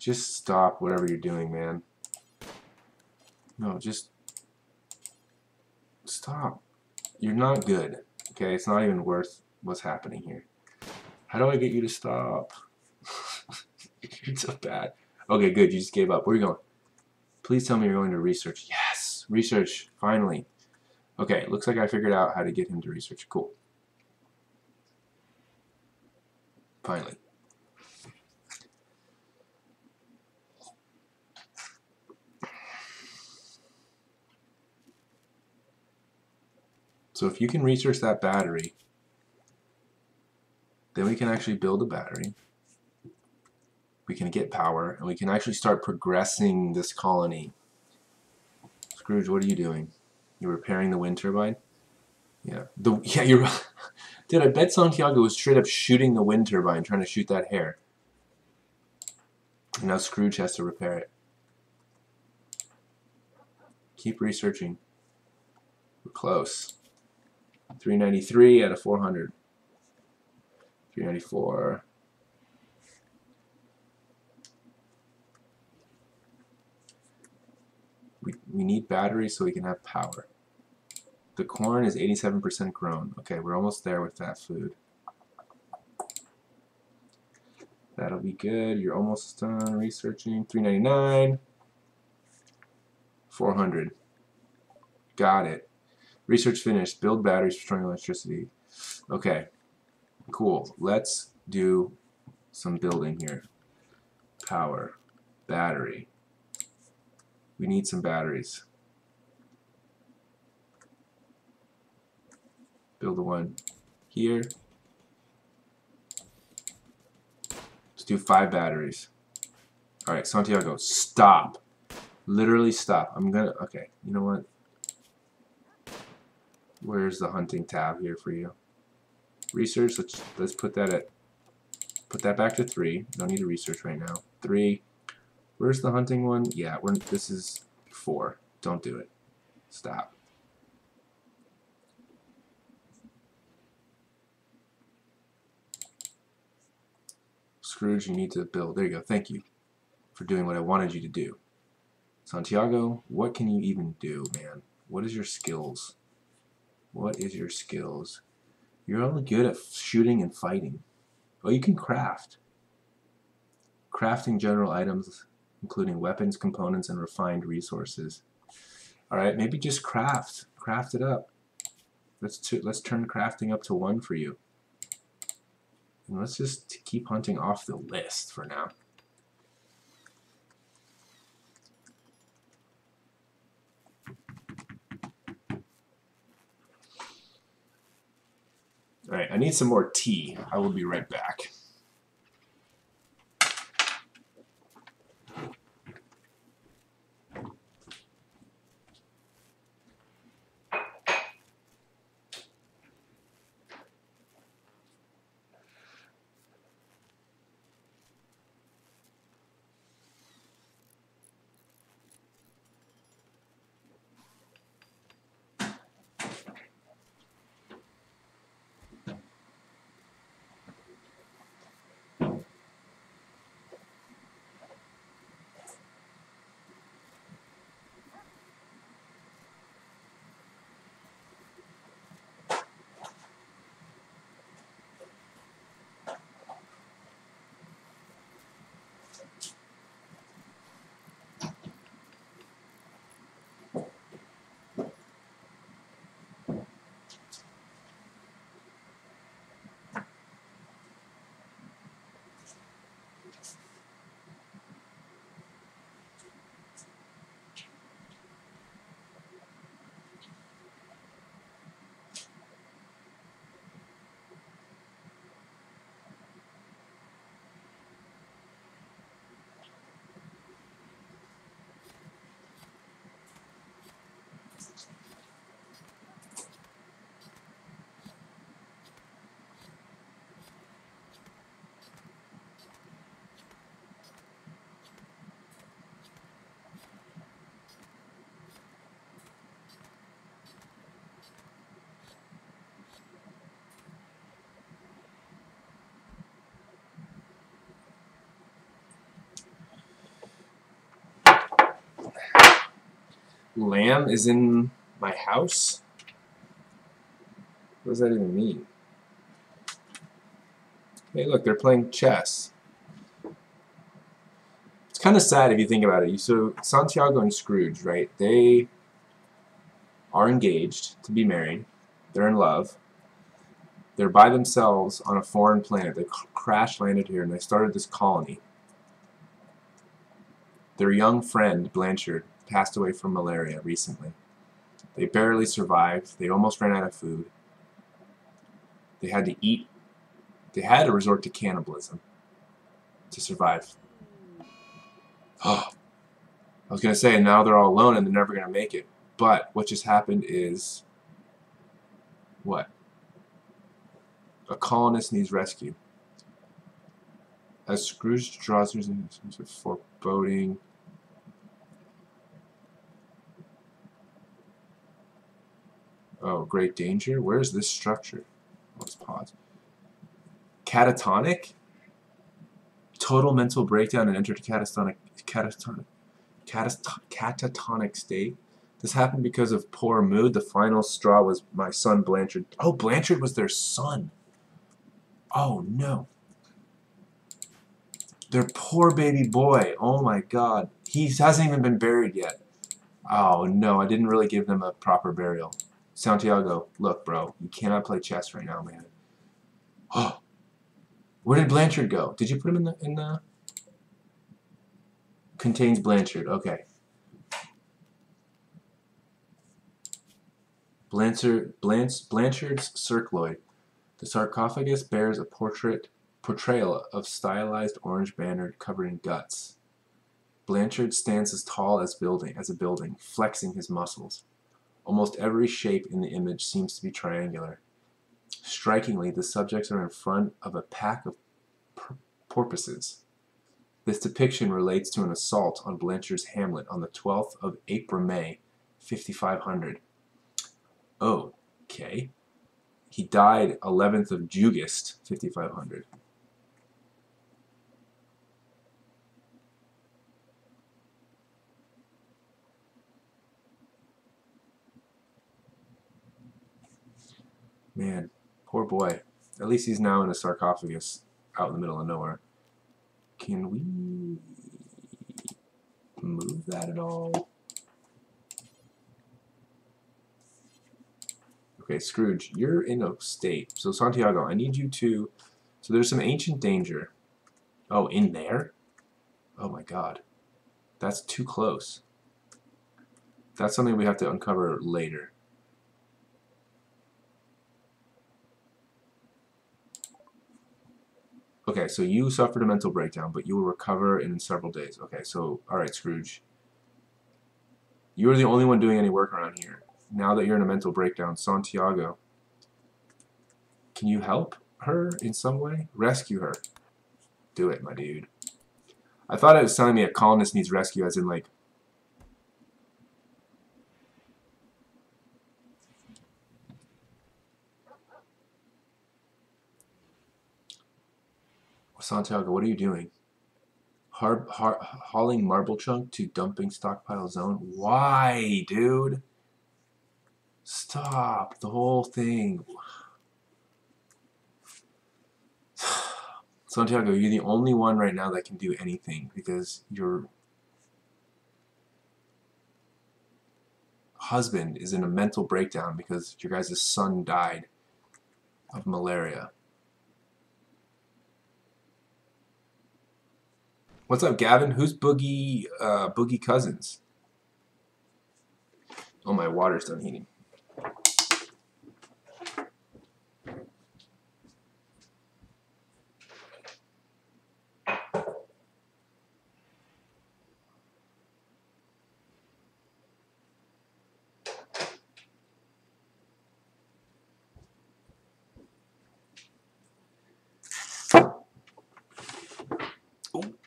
Just stop whatever you're doing, man. No, just stop. You're not good. Okay, it's not even worth what's happening here. How do I get you to stop? You're so bad. Okay, good, you just gave up. Where are you going? Please tell me you're going to research. Yes, research, finally. Okay, looks like I figured out how to get him to research. Cool. Finally. So if you can research that battery, then we can actually build a battery. We can get power, and we can actually start progressing this colony. Scrooge, what are you doing? You're repairing the wind turbine? Yeah. Yeah, you're Dude, I bet Santiago was straight up shooting the wind turbine, trying to shoot that hare. And now Scrooge has to repair it. Keep researching. We're close. 393 out of 400. 394. We need batteries so we can have power. The corn is 87% grown. Okay, we're almost there with that food. That'll be good. You're almost done researching. 399. 400. Got it. Research finished. Build batteries for storing electricity. Okay, cool. Let's do some building here. Power. Battery. We need some batteries. Build the one here. Let's do 5 batteries. Alright, Santiago, stop. Literally stop. I'm gonna, okay, you know what? Where's the hunting tab here for you? Research, let's put that back to 3. Don't need to research right now. 3. Where's the hunting one? Yeah, this is 4. Don't do it. Stop. Scrooge, you need to build. There you go. Thank you for doing what I wanted you to do. Santiago, what can you even do, man? What is your skills? What is your skills? You're only good at shooting and fighting. Oh, you can craft. Crafting general items, including weapons, components, and refined resources. Alright, maybe just craft. Craft it up. Let's turn crafting up to 1 for you. And let's just keep hunting off the list for now. Alright, I need some more tea. I will be right back. lamb is in my house? What does that even mean? Hey, look, they're playing chess. It's kind of sad if you think about it. So Santiago and Scrooge, right? They are engaged to be married. They're in love. They're by themselves on a foreign planet. They crash landed here and they started this colony. Their young friend, Blanchard, passed away from malaria recently. They barely survived. They almost ran out of food. They had to eat. They had to resort to cannibalism to survive. Oh, I was going to say, now they're all alone and they're never going to make it. But what just happened is, what? A colonist needs rescue. As Scrooge draws near some sort of foreboding. Oh, great danger? Where is this structure? Let's pause. Catatonic? Total mental breakdown and entered catatonic state. This happened because of poor mood. The final straw was my son Blanchard. Oh, Blanchard was their son. Oh, no. Their poor baby boy. Oh, my God. He hasn't even been buried yet. Oh, no. I didn't really give them a proper burial. Santiago, look, bro. You cannot play chess right now, man. Oh. Where did Blanchard go? Did you put him in the... Contains Blanchard. Okay. Blanchard's circloid. The sarcophagus bears a portrayal of stylized orange banner covered in guts. Blanchard stands as tall as a building, flexing his muscles. Almost every shape in the image seems to be triangular. Strikingly, the subjects are in front of a pack of porpoises. This depiction relates to an assault on Blanchard's hamlet on the 12th of April-May, 5500. Okay. He died 11th of Jugust, 5500. Man, poor boy. At least he's now in a sarcophagus out in the middle of nowhere. Can we move that at all? Okay, Scrooge, you're in a state. So Santiago, I need you to... So there's some ancient danger. Oh, in there? Oh my God. That's too close. That's something we have to uncover later. Okay, so you suffered a mental breakdown, but you will recover in several days. Okay, so, alright, Scrooge. You're the only one doing any work around here. Now that you're in a mental breakdown, Santiago, can you help her in some way? Rescue her. Do it, my dude. I thought it was telling me a colonist needs rescue, as in, like... Santiago, what are you doing? Hauling marble chunk to dumping stockpile zone? Why, dude? Stop the whole thing. Santiago, you're the only one right now that can do anything because your husband is in a mental breakdown because your guys' son died of malaria. What's up, Gavin? Who's Boogie Cousins? Oh, my water's done heating.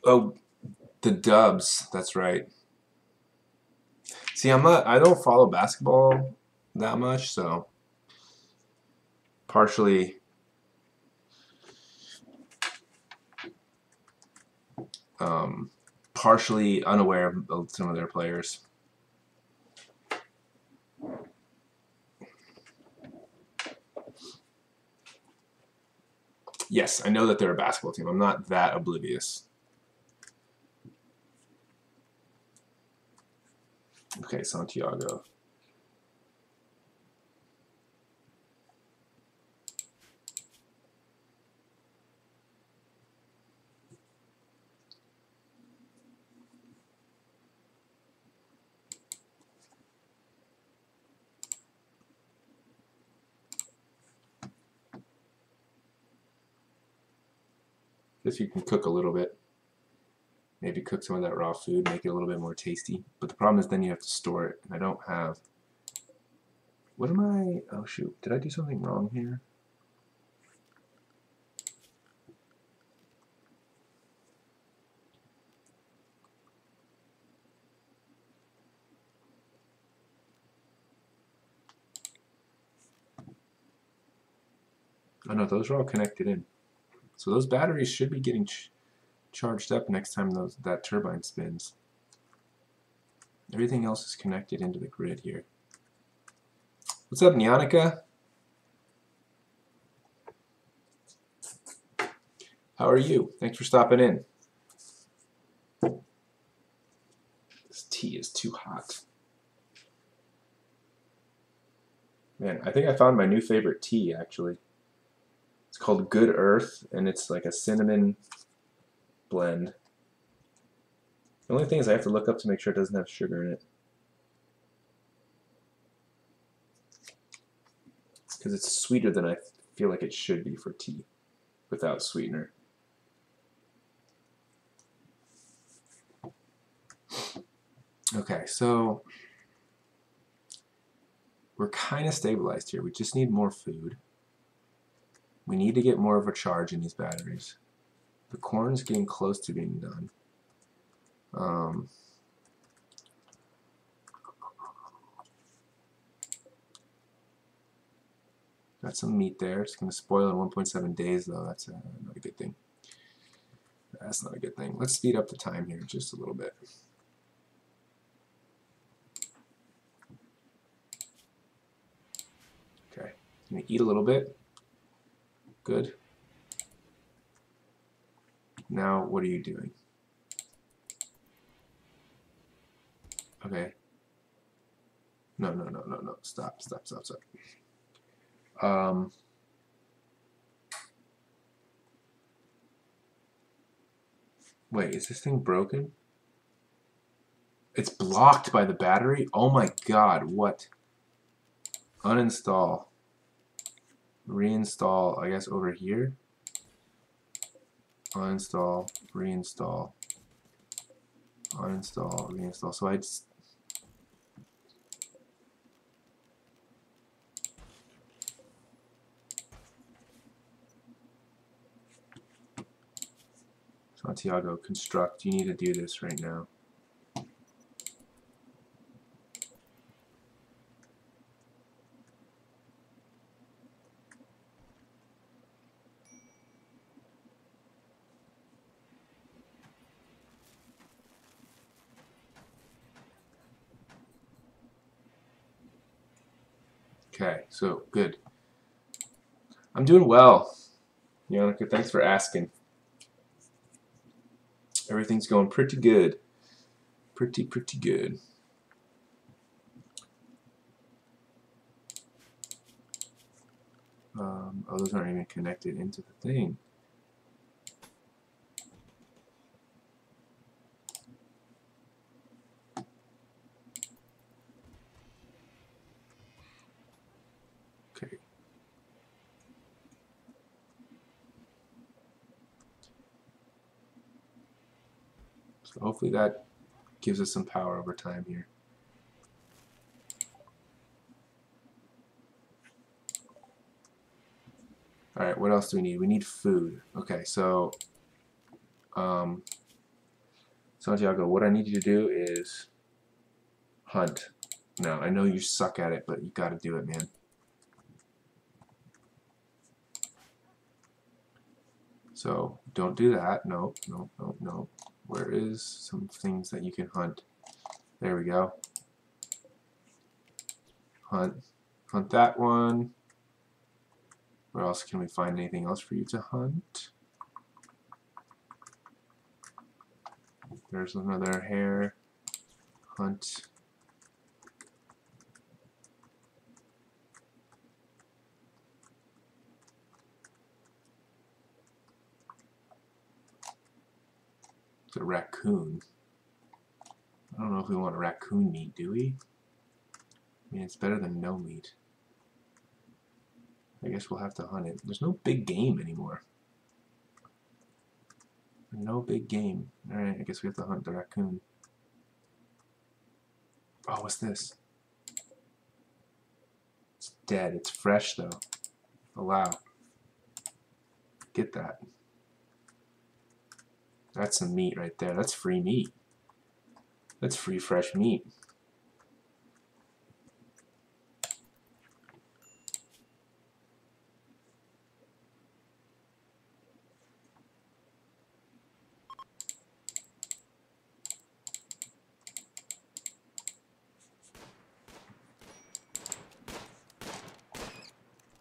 Oh, the Dubs. That's right. See, I don't follow basketball that much, so partially partially unaware of some of their players. Yes, I know that they're a basketball team. I'm not that oblivious. Okay, Santiago. Guess you can cook a little bit. Maybe cook some of that raw food, make it a little bit more tasty. But the problem is then you have to store it, and I don't have... What am I... Oh shoot, did I do something wrong here? Oh no, those are all connected in. So those batteries should be getting charged up next time that turbine spins. Everything else is connected into the grid here. What's up, Nyanika? How are you? Thanks for stopping in. This tea is too hot. Man, I think I found my new favorite tea, actually. It's called Good Earth, and it's like a cinnamon blend. The only thing is I have to look up to make sure it doesn't have sugar in it. Because it's sweeter than I feel like it should be for tea without sweetener. Okay, so we're kind of stabilized here. We just need more food. We need to get more of a charge in these batteries. The corn is getting close to being done. Got some meat there. It's going to spoil in 1.7 days, though. That's not a good thing. That's not a good thing. Let's speed up the time here just a little bit. Okay. I'm going to eat a little bit. Good. Now, what are you doing? Okay. No. Stop. Wait, is this thing broken? It's blocked by the battery? Oh my god, what? Uninstall. Reinstall, I guess over here. Uninstall, reinstall. Uninstall, reinstall. So I'd... Santiago, construct. You need to do this right now. Okay, so good. I'm doing well. Yannicka, thanks for asking. Everything's going pretty good. Pretty good. Oh, those aren't even connected into the thing. Okay. So hopefully that gives us some power over time here. Alright, what else do we need? We need food. Okay, so Santiago, what I need you to do is hunt. Now, I know you suck at it, but you gotta do it, man. So, don't do that. No. Where is some things that you can hunt? There we go. Hunt that one. Where else can we find anything else for you to hunt? There's another hare. Hunt. It's a raccoon. I don't know if we want a raccoon meat, do we? I mean, it's better than no meat. I guess we'll have to hunt it. There's no big game anymore. No big game. Alright, I guess we have to hunt the raccoon. Oh, what's this? It's dead. It's fresh, though. Allow. Get that. That's some meat right there. That's free meat. That's free fresh meat.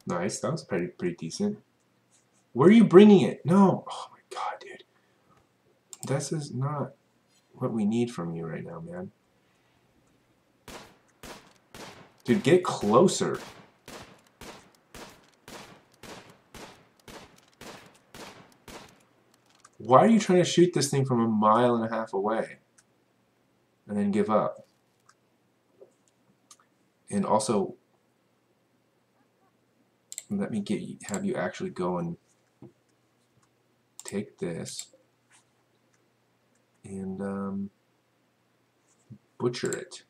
Nice. That was pretty decent. Where are you bringing it? No. Oh my god, dude. This is not what we need from you right now, man. Dude, get closer. Why are you trying to shoot this thing from 1.5 miles away and then give up? And also, let me have you actually go and take this and butcher it.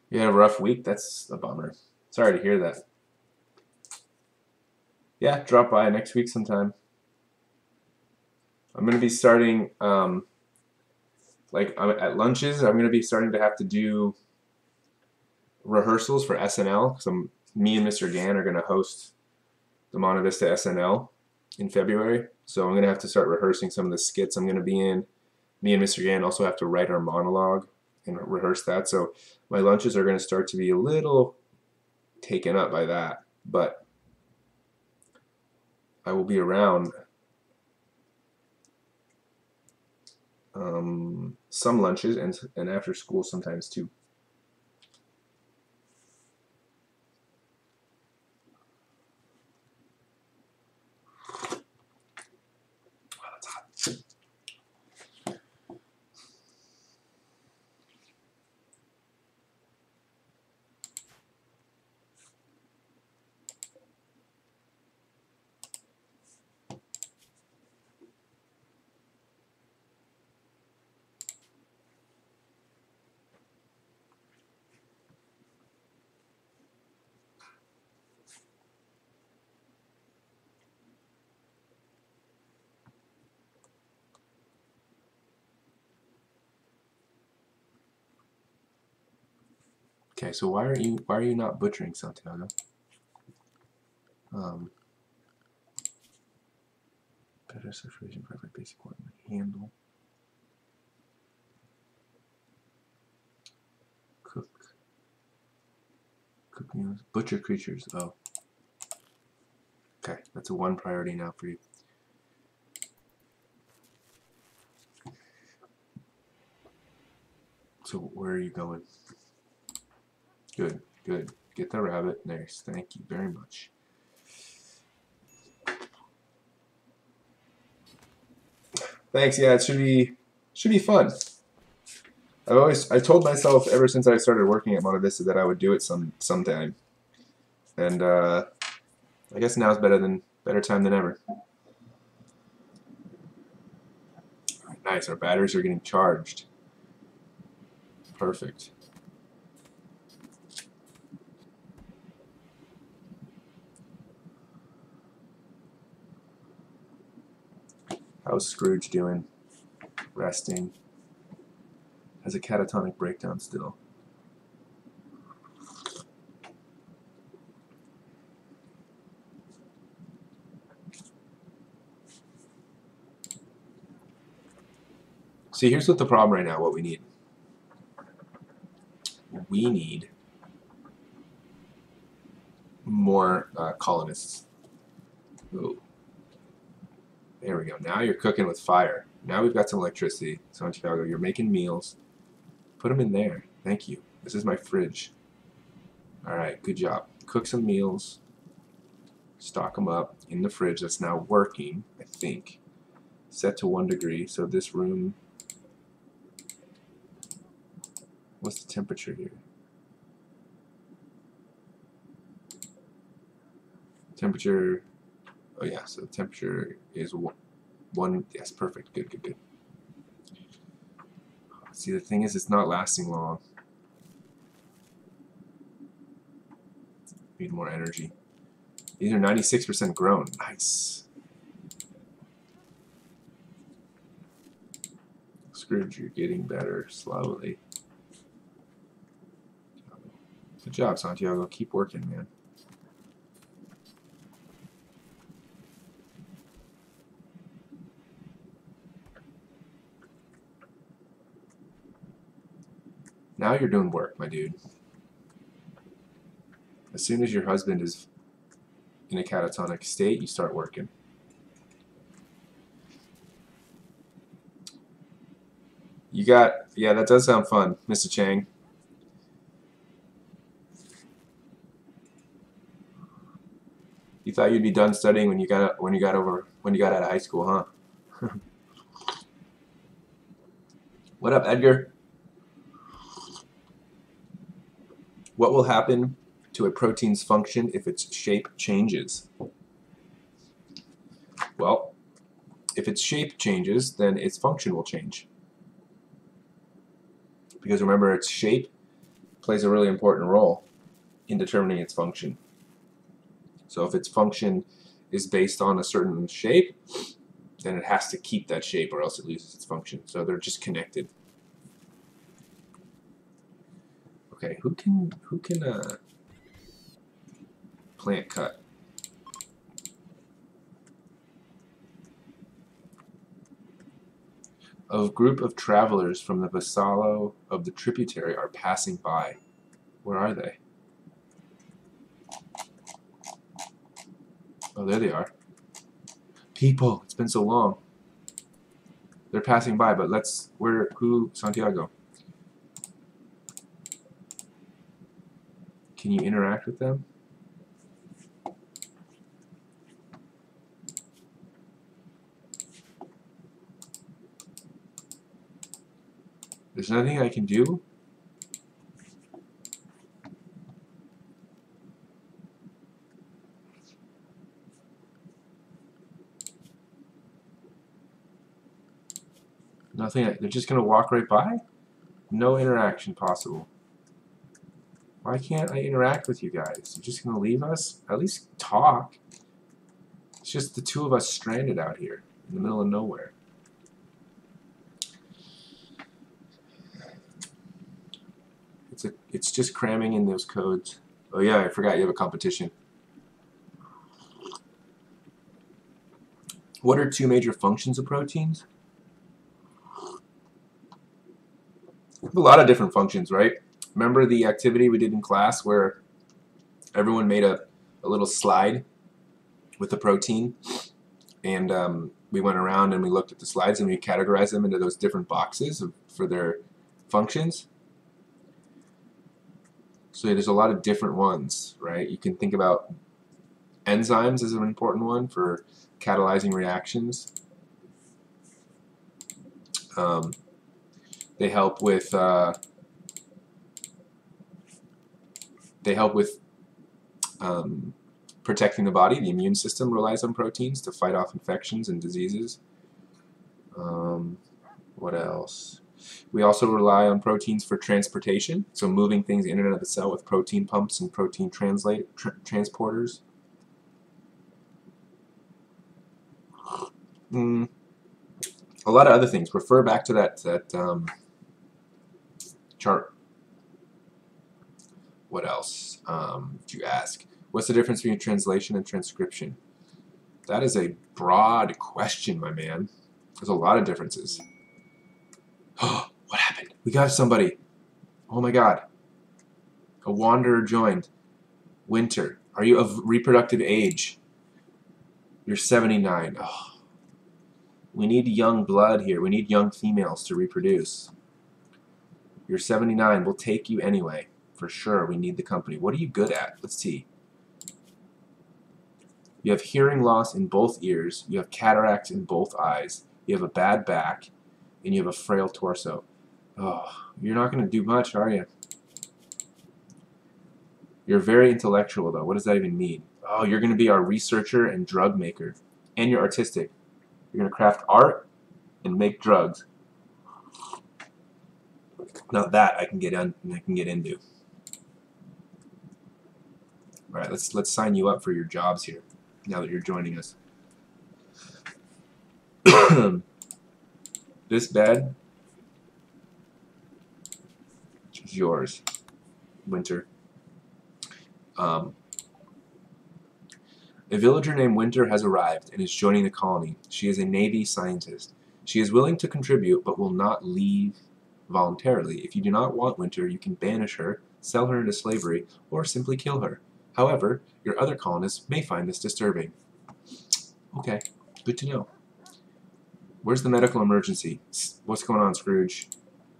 You had a rough week? That's a bummer. Sorry to hear that. Yeah, drop by next week sometime. I'm going to be starting, at lunches, I'm going to be starting to have to do rehearsals for SNL. So me and Mr. Gann are going to host the Monte Vista SNL in February. So I'm going to have to start rehearsing some of the skits I'm going to be in. Me and Mr. Gann also have to write our monologue and rehearse that. So my lunches are going to start to be a little taken up by that. But I will be around some lunches and after school sometimes too. Okay, so why are you not butchering Santiago? Better situation for every basic one. Handle. Cook meals. Butcher creatures. Oh. Okay, that's a 1 priority now for you. So where are you going? Good, good. Get the rabbit. Nice. Thank you very much. Thanks. Yeah, it should be fun. I told myself ever since I started working at Monte Vista that I would do it sometime, and I guess now's better time than ever. Nice. Our batteries are getting charged. Perfect. How's Scrooge doing? Resting. Has a catatonic breakdown still. See, here's what the problem right now, what we need. We need more colonists. Ooh. There we go. Now you're cooking with fire. Now we've got some electricity. Santiago, you're making meals. Put them in there. Thank you. This is my fridge. All right, good job. Cook some meals. Stock them up in the fridge. That's now working, I think. Set to 1 degree. So this room, what's the temperature here? Temperature, oh yeah, so temperature is 1, yes, perfect. Good, good, good. See, the thing is, it's not lasting long. Need more energy. These are 96% grown. Nice. Scrooge, you're getting better slowly. Good job, Santiago. Keep working, man. Now you're doing work, my dude. As soon as your husband is in a catatonic state, you start working. You got, yeah, that does sound fun, Mr. Chang. You thought you'd be done studying when you got out of high school, huh? What up, Edgar? What will happen to a protein's function if its shape changes? Well, if its shape changes, then its function will change. Because remember, its shape plays a really important role in determining its function. So if its function is based on a certain shape, then it has to keep that shape or else it loses its function. So they're just connected. Okay, who can plant cut? A group of travelers from the Vassallo of the tributary are passing by. Where are they? Oh, there they are. People, it's been so long. They're passing by, but who, Santiago? Can you interact with them? There's nothing I can do? Nothing, they're just gonna walk right by? No interaction possible. Why can't I interact with you guys? You're just gonna leave us? At least talk. It's just the two of us stranded out here in the middle of nowhere. It's just cramming in those codes. Oh yeah, I forgot you have a competition. What are 2 major functions of proteins? A lot of different functions, right? Remember the activity we did in class where everyone made a little slide with the protein, and we went around and we looked at the slides and we categorized them into those different boxes for their functions. So there's a lot of different ones, right? You can think about enzymes as an important one for catalyzing reactions. They help with protecting the body. The immune system relies on proteins to fight off infections and diseases. What else? We also rely on proteins for transportation, so moving things in and out of the cell with protein pumps and protein transporters. A lot of other things. Refer back to that chart. What else did you ask? What's the difference between translation and transcription? That is a broad question, my man. There's a lot of differences. Oh, what happened? We got somebody. Oh my god. A wanderer joined. Winter. Are you of reproductive age? You're 79. Oh. We need young blood here. We need young females to reproduce. You're 79. We'll take you anyway. For sure, we need the company. What are you good at? Let's see. You have hearing loss in both ears. You have cataracts in both eyes. You have a bad back. And you have a frail torso. Oh, you're not going to do much, are you? You're very intellectual, though. What does that even mean? Oh, you're going to be our researcher and drug maker. And you're artistic. You're going to craft art and make drugs. Now that I can get into. All right, let's sign you up for your jobs here. Now that you're joining us. This bed is yours, Winter. A villager named Winter has arrived and is joining the colony. She is a Navy scientist. She is willing to contribute, but will not leave voluntarily. If you do not want Winter, you can banish her, sell her into slavery, or simply kill her. However, your other colonists may find this disturbing. Okay, good to know. Where's the medical emergency? What's going on, Scrooge?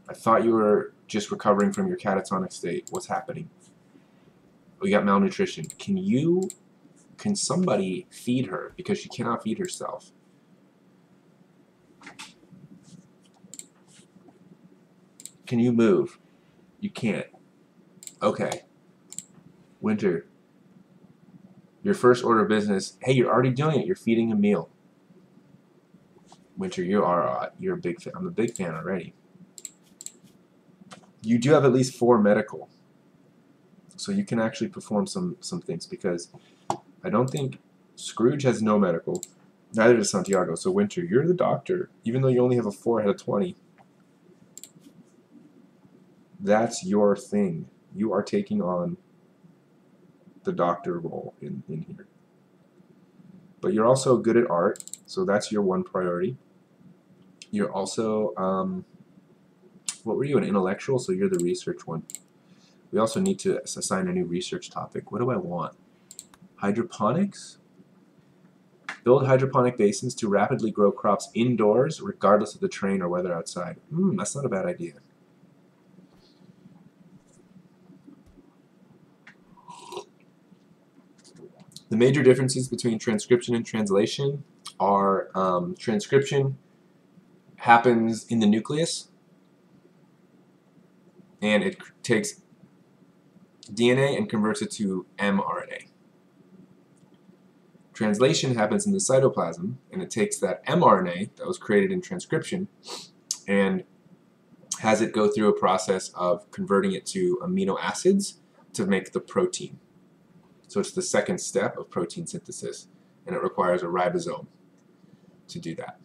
I thought you were just recovering from your catatonic state. What's happening? Oh, you got malnutrition. Can somebody feed her? Because she cannot feed herself. Can you move? You can't. Okay. Winter. Your first order of business. Hey, you're already doing it. You're feeding a meal. Winter, you're a big fan. I'm a big fan already. You do have at least 4 medical. So you can actually perform some things, because I don't think Scrooge has no medical. Neither does Santiago. So Winter, you're the doctor, even though you only have a 4 out of 20. That's your thing. You are taking on the doctor role in here. But you're also good at art, so that's your one priority. You're also, what were you, an intellectual? So you're the research one. We also need to assign a new research topic. What do I want? Hydroponics? Build hydroponic basins to rapidly grow crops indoors, regardless of the terrain or weather outside. That's not a bad idea. The major differences between transcription and translation are transcription happens in the nucleus, and it takes DNA and converts it to mRNA. Translation happens in the cytoplasm, and it takes that mRNA that was created in transcription and has it go through a process of converting it to amino acids to make the protein. So it's the second step of protein synthesis, and it requires a ribosome to do that.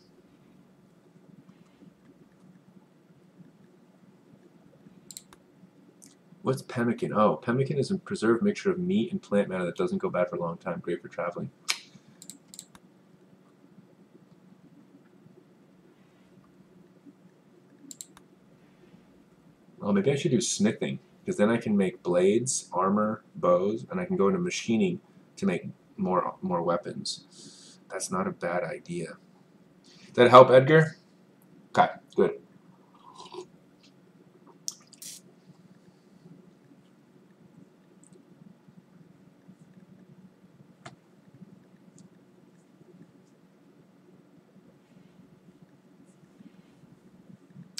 What's pemmican? Oh, pemmican is a preserved mixture of meat and plant matter that doesn't go bad for a long time. Great for traveling. Well, maybe I should do smithing, because then I can make blades, armor, bows, and I can go into machining to make more weapons. That's not a bad idea. Did that help, Edgar? Okay, good.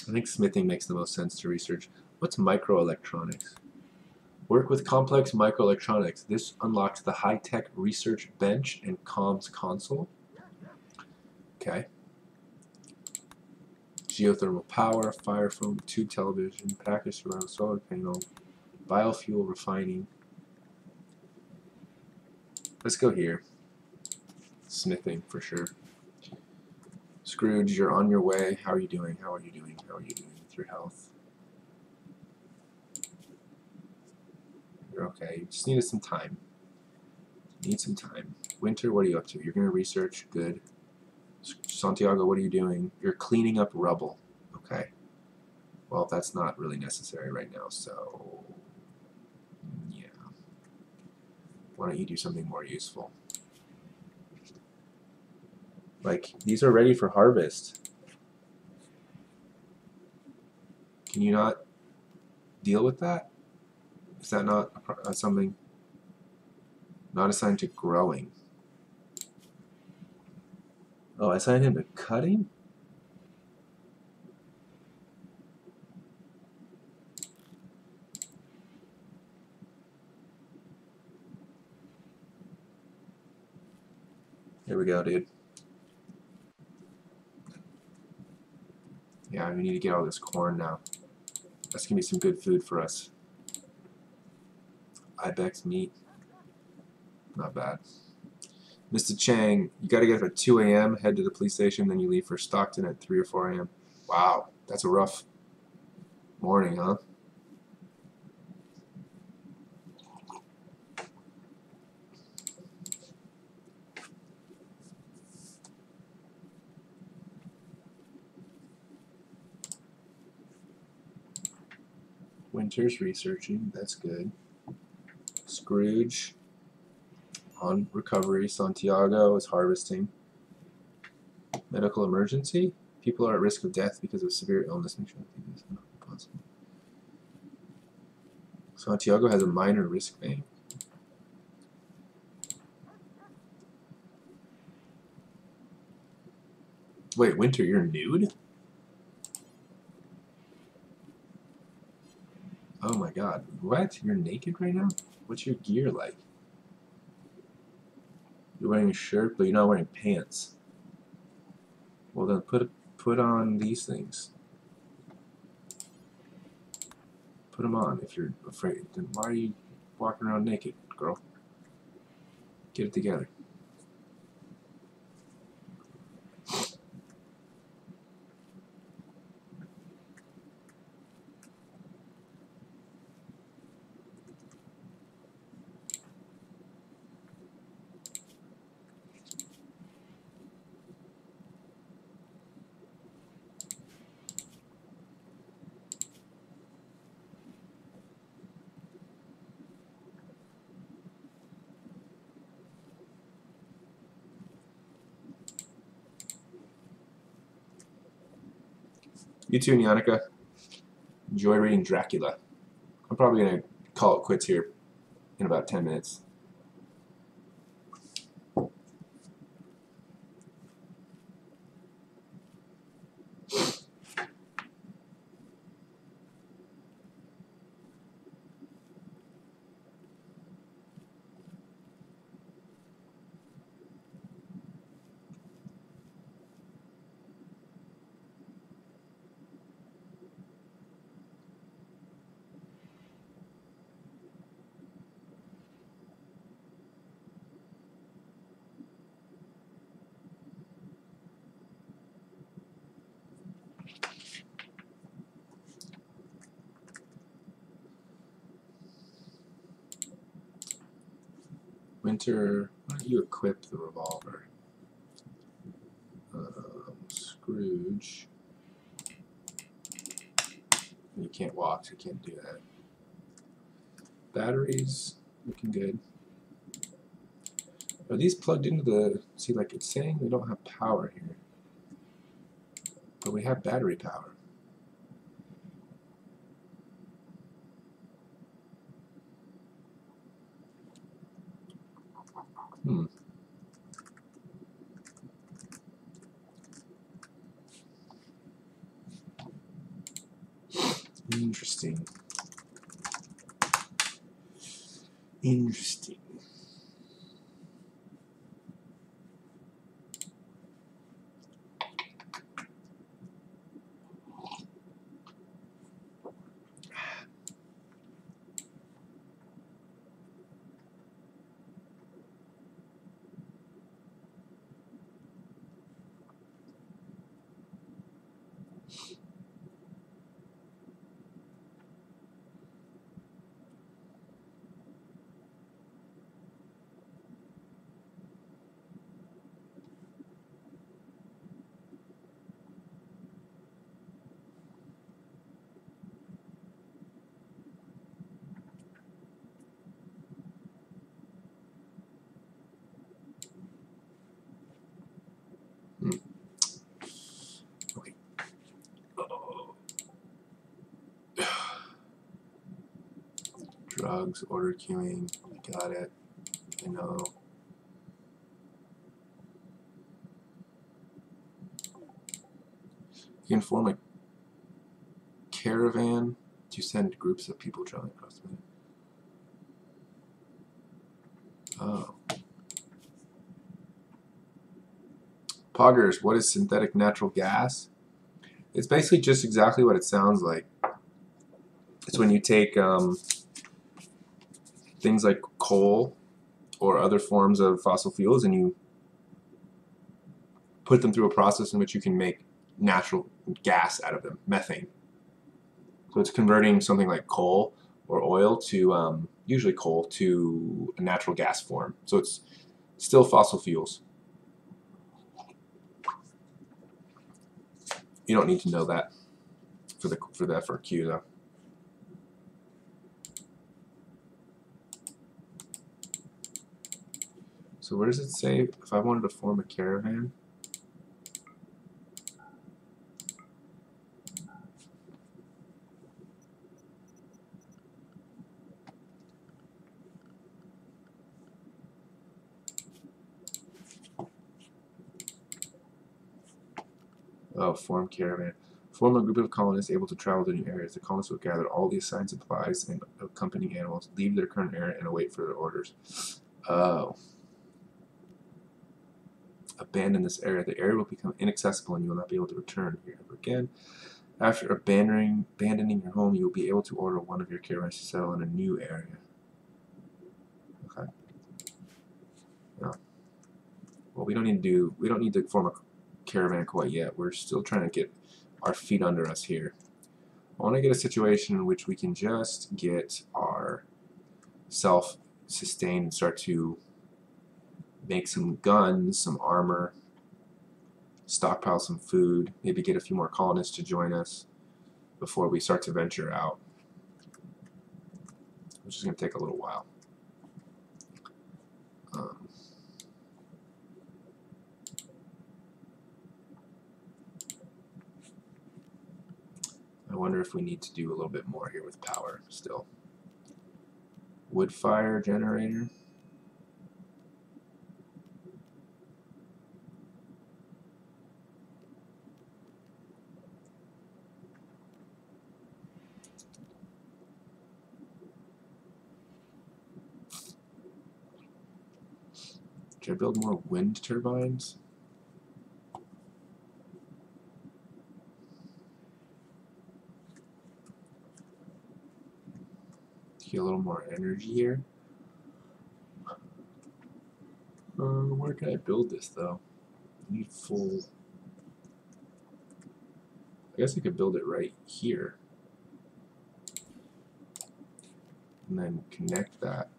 I think smithing makes the most sense to research. What's microelectronics? Work with complex microelectronics. This unlocks the high-tech research bench and comms console. Okay. Geothermal power, fire foam, tube television, package surround, solar panel, biofuel refining. Let's go here. Smithing for sure. Scrooge, you're on your way. How are you doing? How are you doing? How are you doing with your health? You're okay. You just needed some time. Need some time. Winter, what are you up to? You're going to research. Good. Santiago, what are you doing? You're cleaning up rubble. Okay. Well, that's not really necessary right now, so yeah. Why don't you do something more useful? Like, these are ready for harvest. Can you not deal with that? Is that not something not assigned to growing? Oh, I assigned him to cutting? Here we go, dude. Yeah, we need to get all this corn now. That's gonna be some good food for us. Ibex meat. Not bad. Mr. Chang, you gotta get up at 2 a.m., head to the police station, then you leave for Stockton at 3 or 4 a.m. Wow, that's a rough morning, huh? Winter's researching, that's good. Scrooge on recovery. Santiago is harvesting. Medical emergency? People are at risk of death because of severe illness. Make sure this is not possible. Santiago has a minor risk bank. Wait, Winter, you're nude? Oh my god. What? You're naked right now? What's your gear like? You're wearing a shirt, but you're not wearing pants. Well then put on these things. Put them on if you're afraid. Then why are you walking around naked, girl? Get it together. You too, Nyanika. Enjoy reading Dracula. I'm probably going to call it quits here in about 10 minutes. Winter, why don't you equip the revolver? Scrooge. You can't walk, so you can't do that. Batteries, looking good. Are these plugged into the... See, like it's saying we don't have power here. But we have battery power. Interesting. Interesting. Drugs, order queuing, we got it. I know. You can form a caravan to send groups of people traveling across the map. Oh. Poggers, what is synthetic natural gas? It's basically just exactly what it sounds like. It's when you take things like coal or other forms of fossil fuels and you put them through a process in which you can make natural gas out of them, methane. So it's converting something like coal or oil to, usually coal, to a natural gas form. So it's still fossil fuels. You don't need to know that for the FRQ though. So where does it say if I wanted to form a caravan? Oh, form caravan. Form a group of colonists able to travel to new areas. The colonists will gather all the assigned supplies and accompanying animals, leave their current area, and await further orders. Oh. Abandon this area. The area will become inaccessible and you will not be able to return here ever again. After abandoning your home, you will be able to order one of your caravans to settle in a new area. Okay. No. Well, we don't need to form a caravan quite yet. We're still trying to get our feet under us here. I want to get a situation in which we can just get our self-sustained and start to make some guns, some armor, stockpile some food, maybe get a few more colonists to join us before we start to venture out, which is going to take a little while. I wonder if we need to do a little bit more here with power still. Wood fire generator. Should I build more wind turbines? Get a little more energy here. Where can I build this though? I need full. I guess I could build it right here. And then connect that.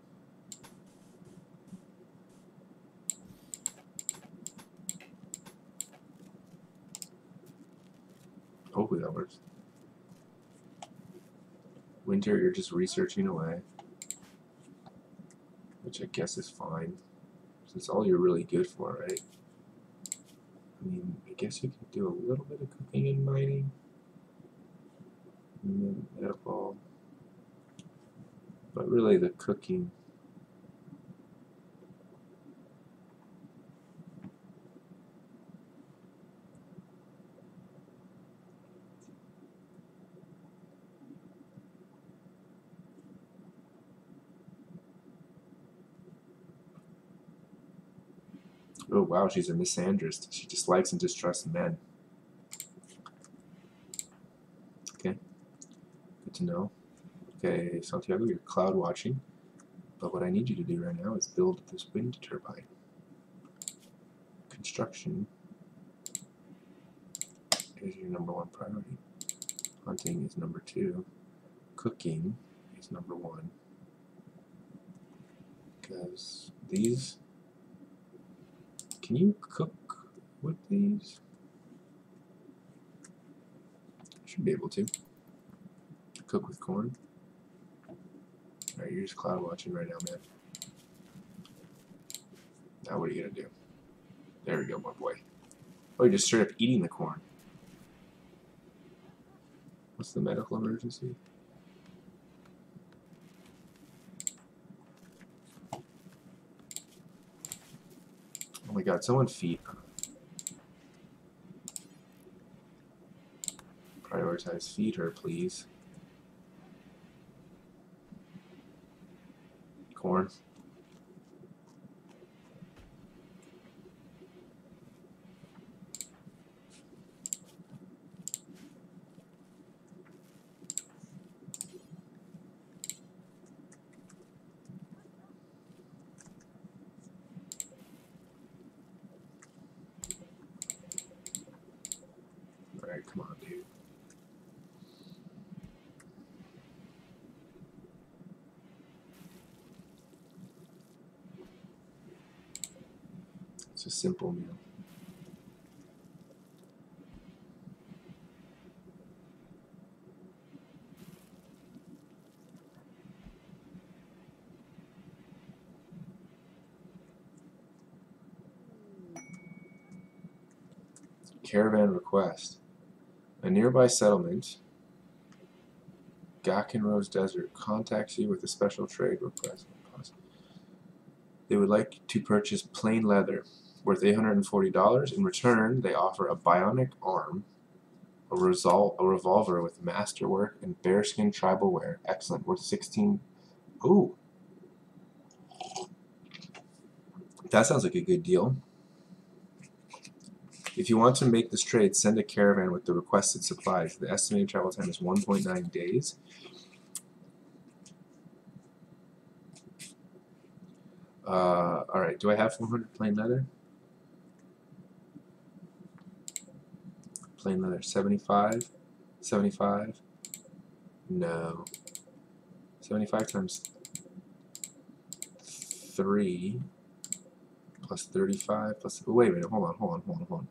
Hopefully that works. Winter, you're just researching away, which I guess is fine. That's all you're really good for, right? I mean, I guess you can do a little bit of cooking and mining. And then medical. But really the cooking. Oh wow, she's a misandrist. She dislikes and distrusts men. Okay, good to know. Okay, Santiago, you're cloud watching. But what I need you to do right now is build this wind turbine. Construction is your #1 priority. Hunting is #2. Cooking is #1. Because these... Can you cook with these? Should be able to. Cook with corn. Alright, you're just cloud watching right now, man. Now what are you gonna do? There we go, my boy. Oh, you're just straight up eating the corn. What's the medical emergency? my god, someone feed. Prioritize feed her, please. Corn. Alright, come on, dude. It's a simple meal. Caravan request. A nearby settlement, Gackenrose Desert, contacts you with a special trade request. They would like to purchase plain leather worth $840. In return, they offer a bionic arm, a revolver with masterwork, and bearskin tribal wear. Excellent. Worth 16. Ooh. That sounds like a good deal. If you want to make this trade, send a caravan with the requested supplies. The estimated travel time is 1.9 days. Alright, do I have 400 plain leather? Plain leather, 75? 75? No. 75 times 3 plus 35 plus... Wait a minute, hold on.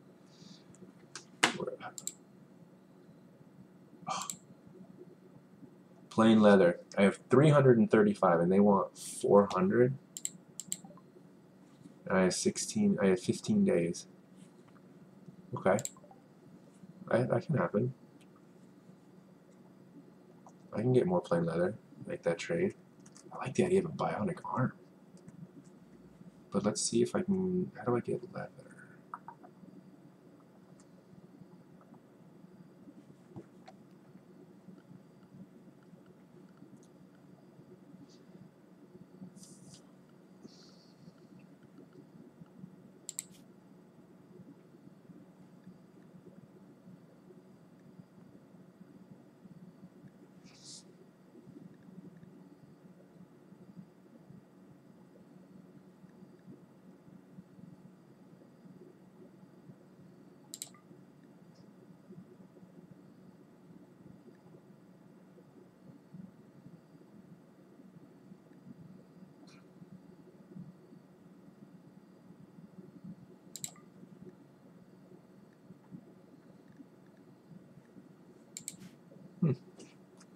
Plain leather. I have 335 and they want 400. And I have 15 days. Okay. That can happen. I can get more plain leather. Make that trade. I like the idea of a bionic arm. But let's see if I can... How do I get leather?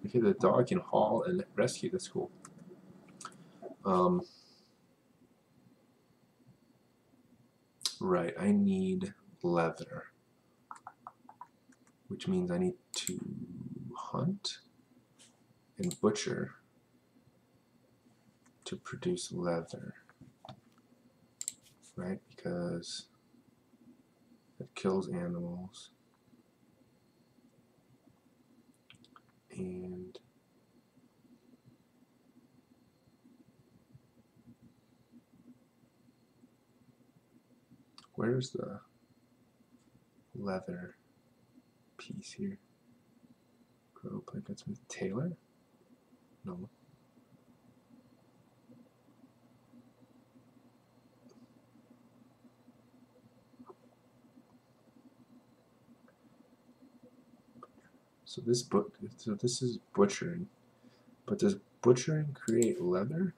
Okay, the dog can haul and rescue. That's cool. Right, I need leather, which means I need to hunt and butcher to produce leather, right? Because it kills animals. And where's the leather piece here? Grow blankets with Taylor? No. So this is butchering. But does butchering create leather?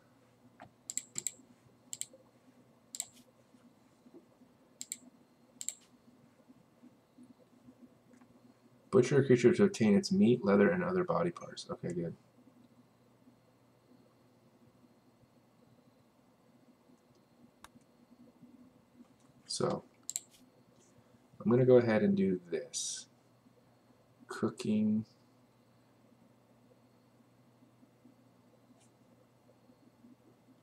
Butcher a creature to obtain its meat, leather, and other body parts. Okay, good. So, I'm going to go ahead and do this. Cooking.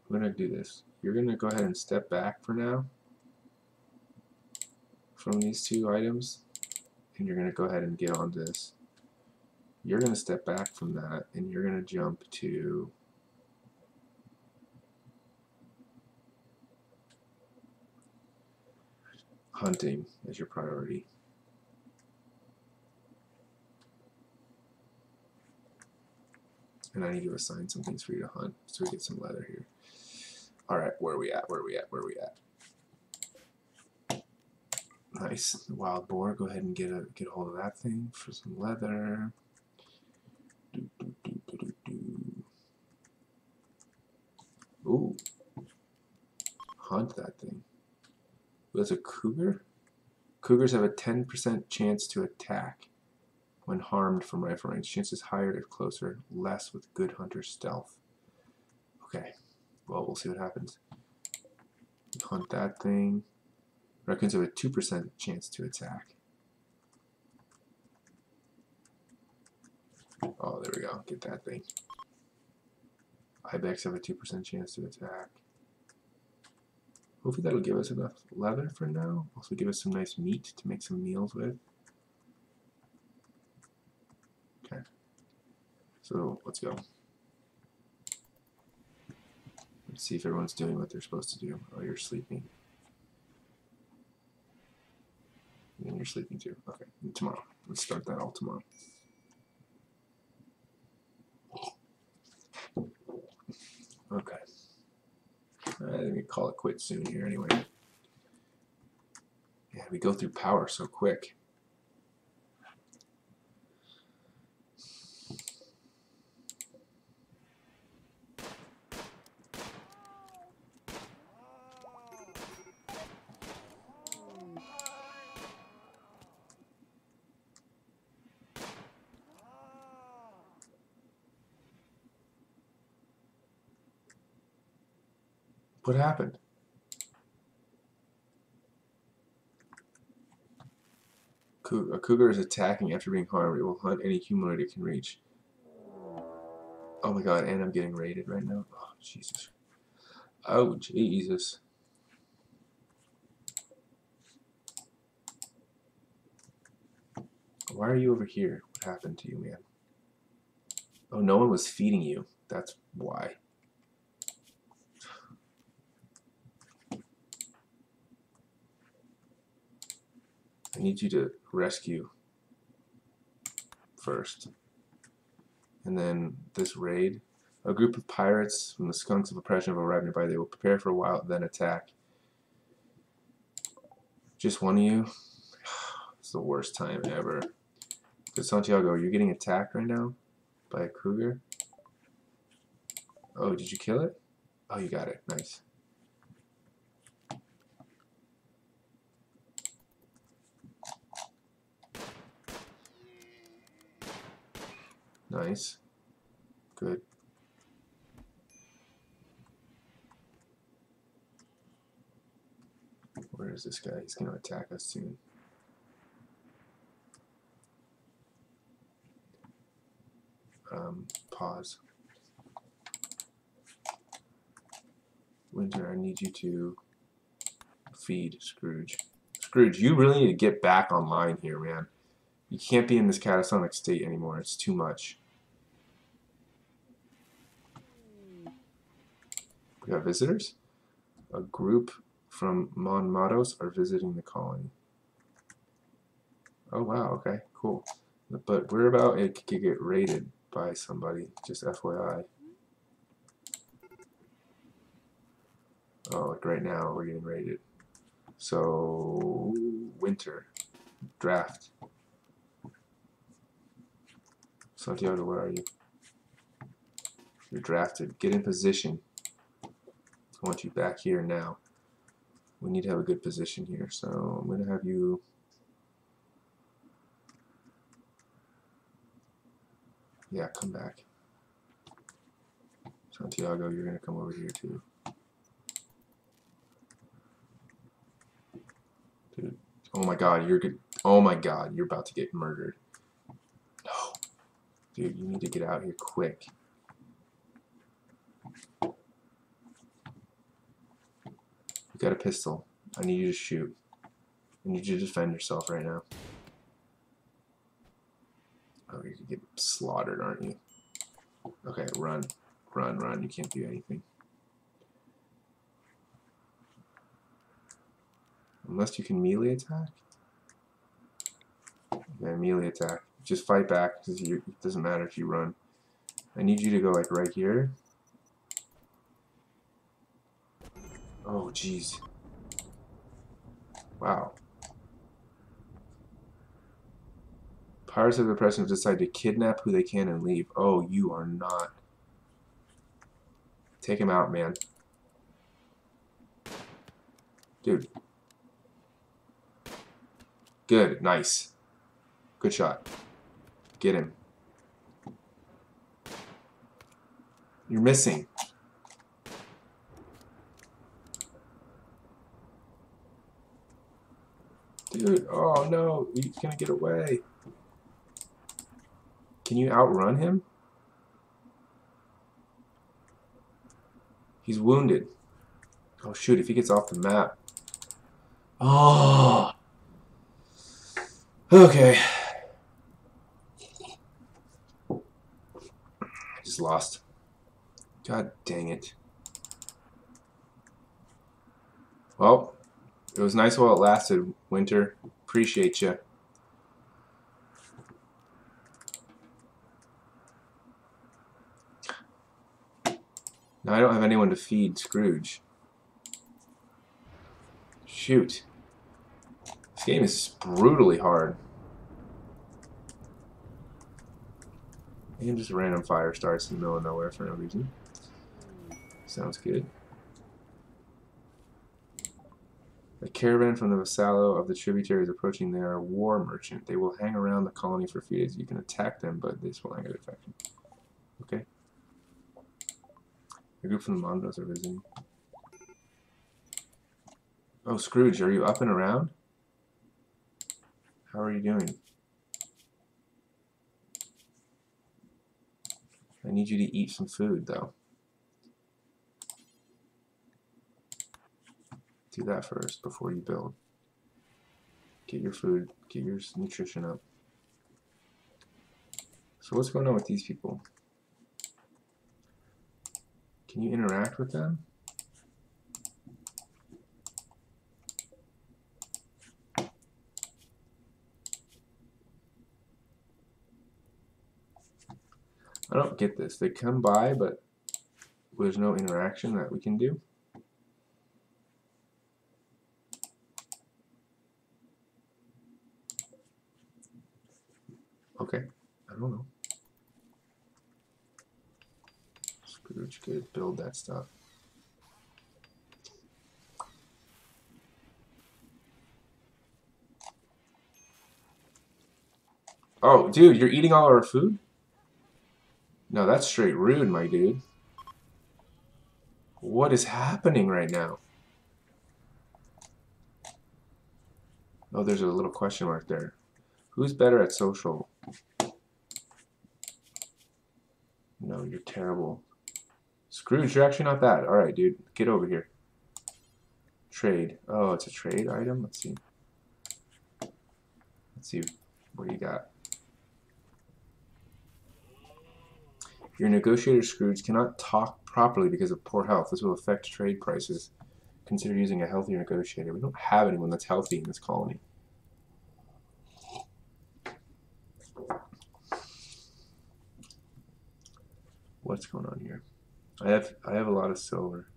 I'm going to do this. You're going to go ahead and step back for now. from these two items, and you're going to go ahead and get on this. You're going to step back from that, and you're going to jump to hunting as your priority. And I need to assign some things for you to hunt, so we get some leather here. Alright, where are we at? Where are we at? Where are we at? Nice. The wild boar. Go ahead and get a hold of that thing for some leather. Ooh. Hunt that thing. That's a cougar? Cougars have a 10% chance to attack when harmed from rifle range. Chances higher if closer, less with good hunter stealth. Okay. Well, we'll see what happens. Hunt that thing. Raccoons have a 2% chance to attack. Oh, there we go. Get that thing. Ibex have a 2% chance to attack. Hopefully that'll give us enough leather for now. Also give us some nice meat to make some meals with. Okay. So let's go. Let's see if everyone's doing what they're supposed to do. Oh, you're sleeping. And you're sleeping too. Okay. And tomorrow. Let's start that all tomorrow. Okay. I think we call it quits soon here anyway. Yeah, we go through power so quick. What happened? A cougar is attacking after being harmed. It will hunt any humanoid it can reach. Oh my god, and I'm getting raided right now. Oh, Jesus. Oh, Jesus. Why are you over here? What happened to you, man? Oh, no one was feeding you. That's why. I need you to rescue first. And then this raid. A group of pirates from the Skunks of Oppression have arrived nearby. They will prepare for a while, then attack. Just one of you? It's the worst time ever. But Santiago, you're getting attacked right now by a cougar? Oh, did you kill it? Oh, you got it. Nice. Nice. Good. Where is this guy? He's going to attack us soon. Pause. Winter, I need you to feed Scrooge. Scrooge, you really need to get back online here, man. You can't be in this catatonic state anymore. It's too much. We have visitors? A group from Mon Matos are visiting the colony. Oh wow, okay, cool. But we're about it could get raided by somebody, just FYI. Oh, like right now we're getting raided. So winter. Draft. Santiago, where are you? You're drafted. Get in position. I want you back here now. We need to have a good position here, so I'm going to have you... Yeah, come back. Santiago, you're going to come over here too. Dude, oh my god, you're good. Oh my god, you're about to get murdered. No. Dude, you need to get out here quick. You got a pistol. I need you to shoot. I need you to defend yourself right now. Oh, you could get slaughtered, aren't you? Okay, run. Run, run. You can't do anything. Unless you can melee attack. Okay, melee attack. Just fight back, because it doesn't matter if you run. I need you to go like right here. Oh, jeez. Wow. Pirates of the Oppression decide to kidnap who they can and leave. Oh, you are not. Take him out, man. Dude. Good. Nice. Good shot. Get him. You're missing. Dude, oh no, he's gonna get away. Can you outrun him? He's wounded. Oh shoot, if he gets off the map. Oh. Okay. I just lost. God dang it. Well, it was nice while it lasted, Winter. Appreciate you. Now I don't have anyone to feed Scrooge. Shoot. This game is brutally hard. And just a random fire starts in the middle of nowhere for no reason. Sounds good. A caravan from the vasallo of the tributaries approaching their war merchant. They will hang around the colony for a few days. You can attack them, but this will not get affected. Okay. A group from the Mondos are visiting. Oh, Scrooge, are you up and around? How are you doing? I need you to eat some food, though. Do that first before you build. Get your food, get your nutrition up. So what's going on with these people? Can you interact with them? I don't get this. They come by, but there's no interaction that we can do. Okay, I don't know. Scrooge could build that stuff. Oh, dude, you're eating all our food? No, that's straight rude, my dude. What is happening right now? Oh, there's a little question mark there. Who's better at social? No, you're terrible. Scrooge, you're actually not bad. Alright, dude. Get over here. Trade. Oh, it's a trade item? Let's see. Let's see. What do you got? Your negotiator, Scrooge, cannot talk properly because of poor health. This will affect trade prices. Consider using a healthier negotiator. We don't have anyone that's healthy in this colony. What's going on here? I have a lot of silver.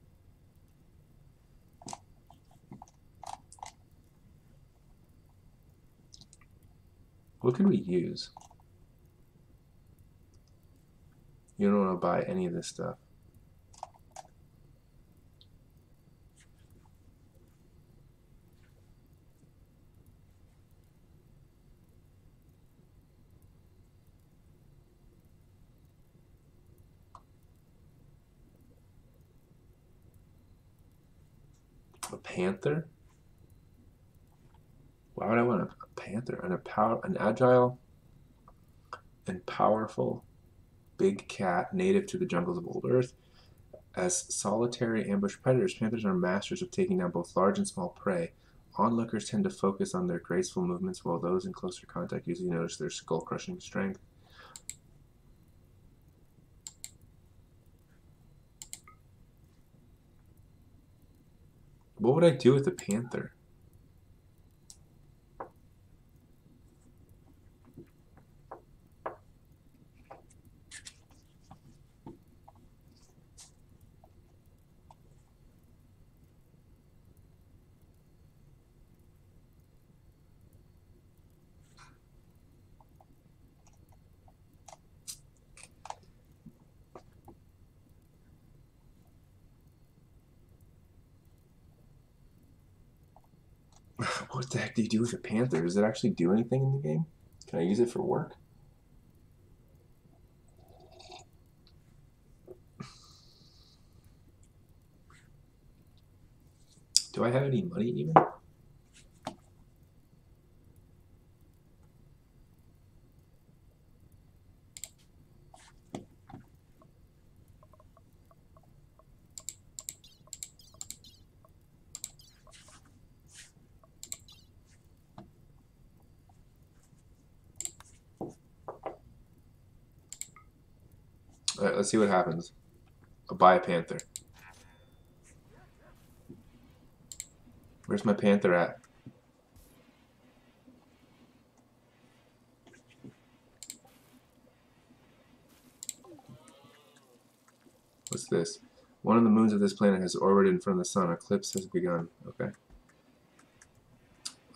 What can we use? You don't want to buy any of this stuff. A panther? Why would I want a panther? An agile and powerful big cat native to the jungles of old Earth. As solitary ambush predators, panthers are masters of taking down both large and small prey. Onlookers tend to focus on their graceful movements, while those in closer contact usually notice their skull-crushing strength. What would I do with a panther? What the heck do you do with a panther? Does it actually do anything in the game? Can I use it for work? Do I have any money even? Alright, let's see what happens. I'll buy a panther. Where's my panther at? What's this? One of the moons of this planet has orbited in front of the sun. Eclipse has begun. Okay.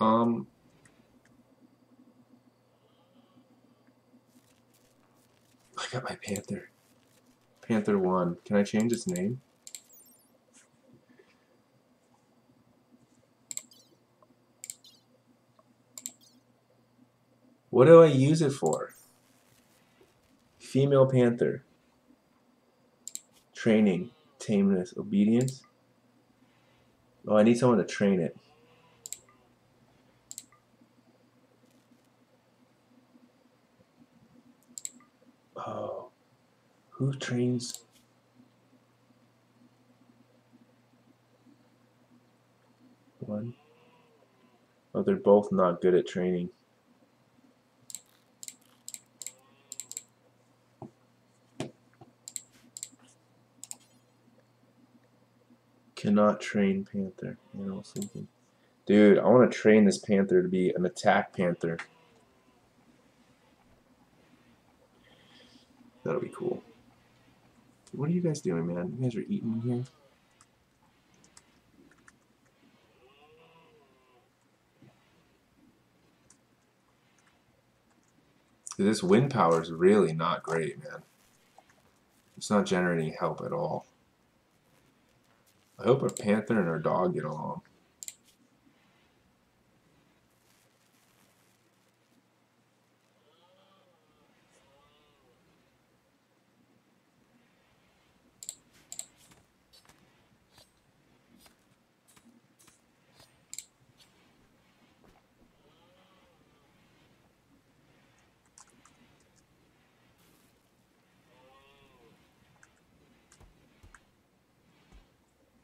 I got my panther. Panther 1. Can I change its name? What do I use it for? Female panther. Training. Tameness. Obedience. Oh, I need someone to train it. Oh. Who trains? One. Oh, they're both not good at training. Cannot train panther. Animal thinking. Dude, I want to train this panther to be an attack panther. That'll be cool. What are you guys doing, man? You guys are eating here? This wind power is really not great, man. It's not generating help at all. I hope our panther and our dog get along.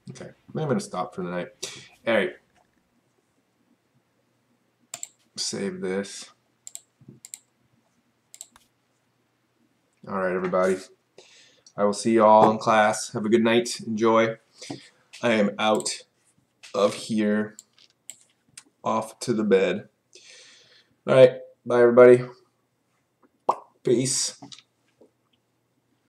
Okay, I'm going to stop for the night. Alright. Save this. Alright, everybody. I will see you all in class. Have a good night. Enjoy. I am out of here. Off to the bed. Alright, bye everybody. Peace.